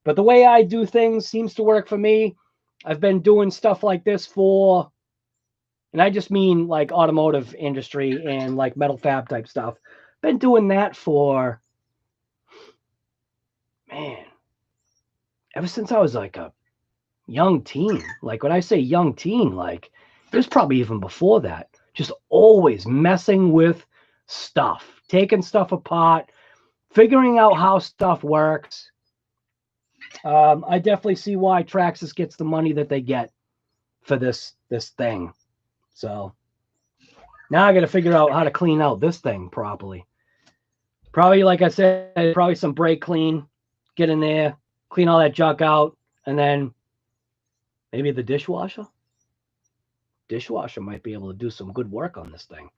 but the way I do things seems to work for me. I've been doing stuff like this for, and I just mean like automotive industry and like metal fab type stuff. Been doing that for, man, ever since I was like a young teen. Like when I say young teen, like it was probably even before that. Just always messing with stuff, taking stuff apart, figuring out how stuff works. I definitely see why Traxxas gets the money that they get for this thing. So now I got to figure out how to clean out this thing properly. Probably, like I said, probably some brake clean. Get in there, clean all that junk out, and then maybe the dishwasher. Dishwasher might be able to do some good work on this thing.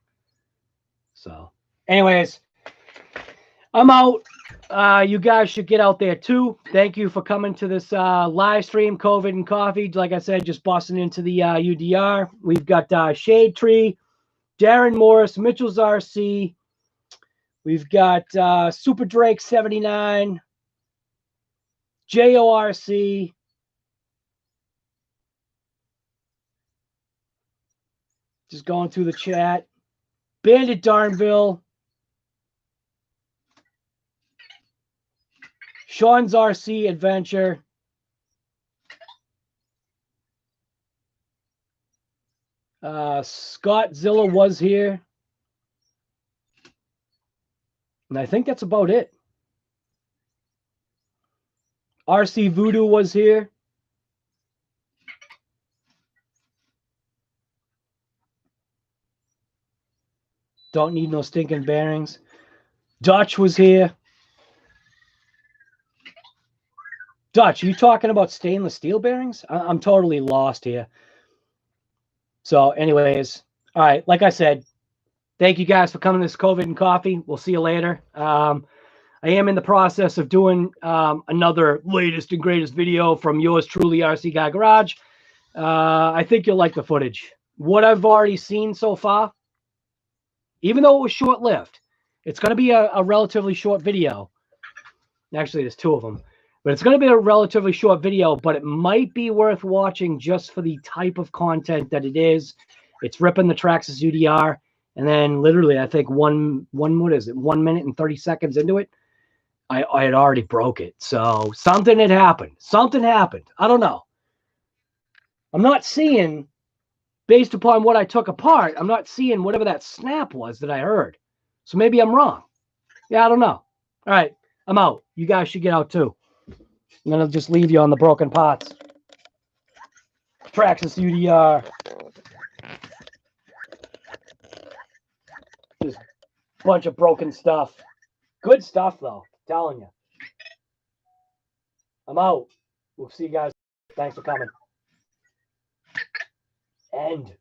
So, anyways, I'm out. You guys should get out there too. Thank you for coming to this live stream, COVID and Coffee. Like I said, just busting into the UDR. We've got Shade Tree, Darren Morris, Mitchell's RC. We've got Super Drake 79, JORC. Just going through the chat. Bandit Darnville. Sean's RC Adventure. Scott Zilla was here. And I think that's about it. RC Voodoo was here. Don't need no stinking bearings. Dutch was here. Dutch, are you talking about stainless steel bearings? I'm totally lost here. So anyways, all right, like I said, thank you guys for coming to this COVID and Coffee. We'll see you later. I am in the process of doing another latest and greatest video from yours truly, RC Guy Garage. I think you'll like the footage. What I've already seen so far, even though it was short-lived, it's going to be a relatively short video. Actually, there's two of them. But it's going to be a relatively short video, but it might be worth watching just for the type of content that it is. It's ripping the Traxxas UDR, and then literally, I think what is it, 1 minute and 30 seconds into it, I had already broke it. So something had happened. Something happened. I don't know. I'm not seeing, based upon what I took apart, I'm not seeing whatever that snap was that I heard. So maybe I'm wrong. Yeah, I don't know. All right, I'm out. You guys should get out too. I'm going to just leave you on the broken parts. Traxxas UDR. Just a bunch of broken stuff. Good stuff, though. I'm telling you. I'm out. We'll see you guys. Thanks for coming. End.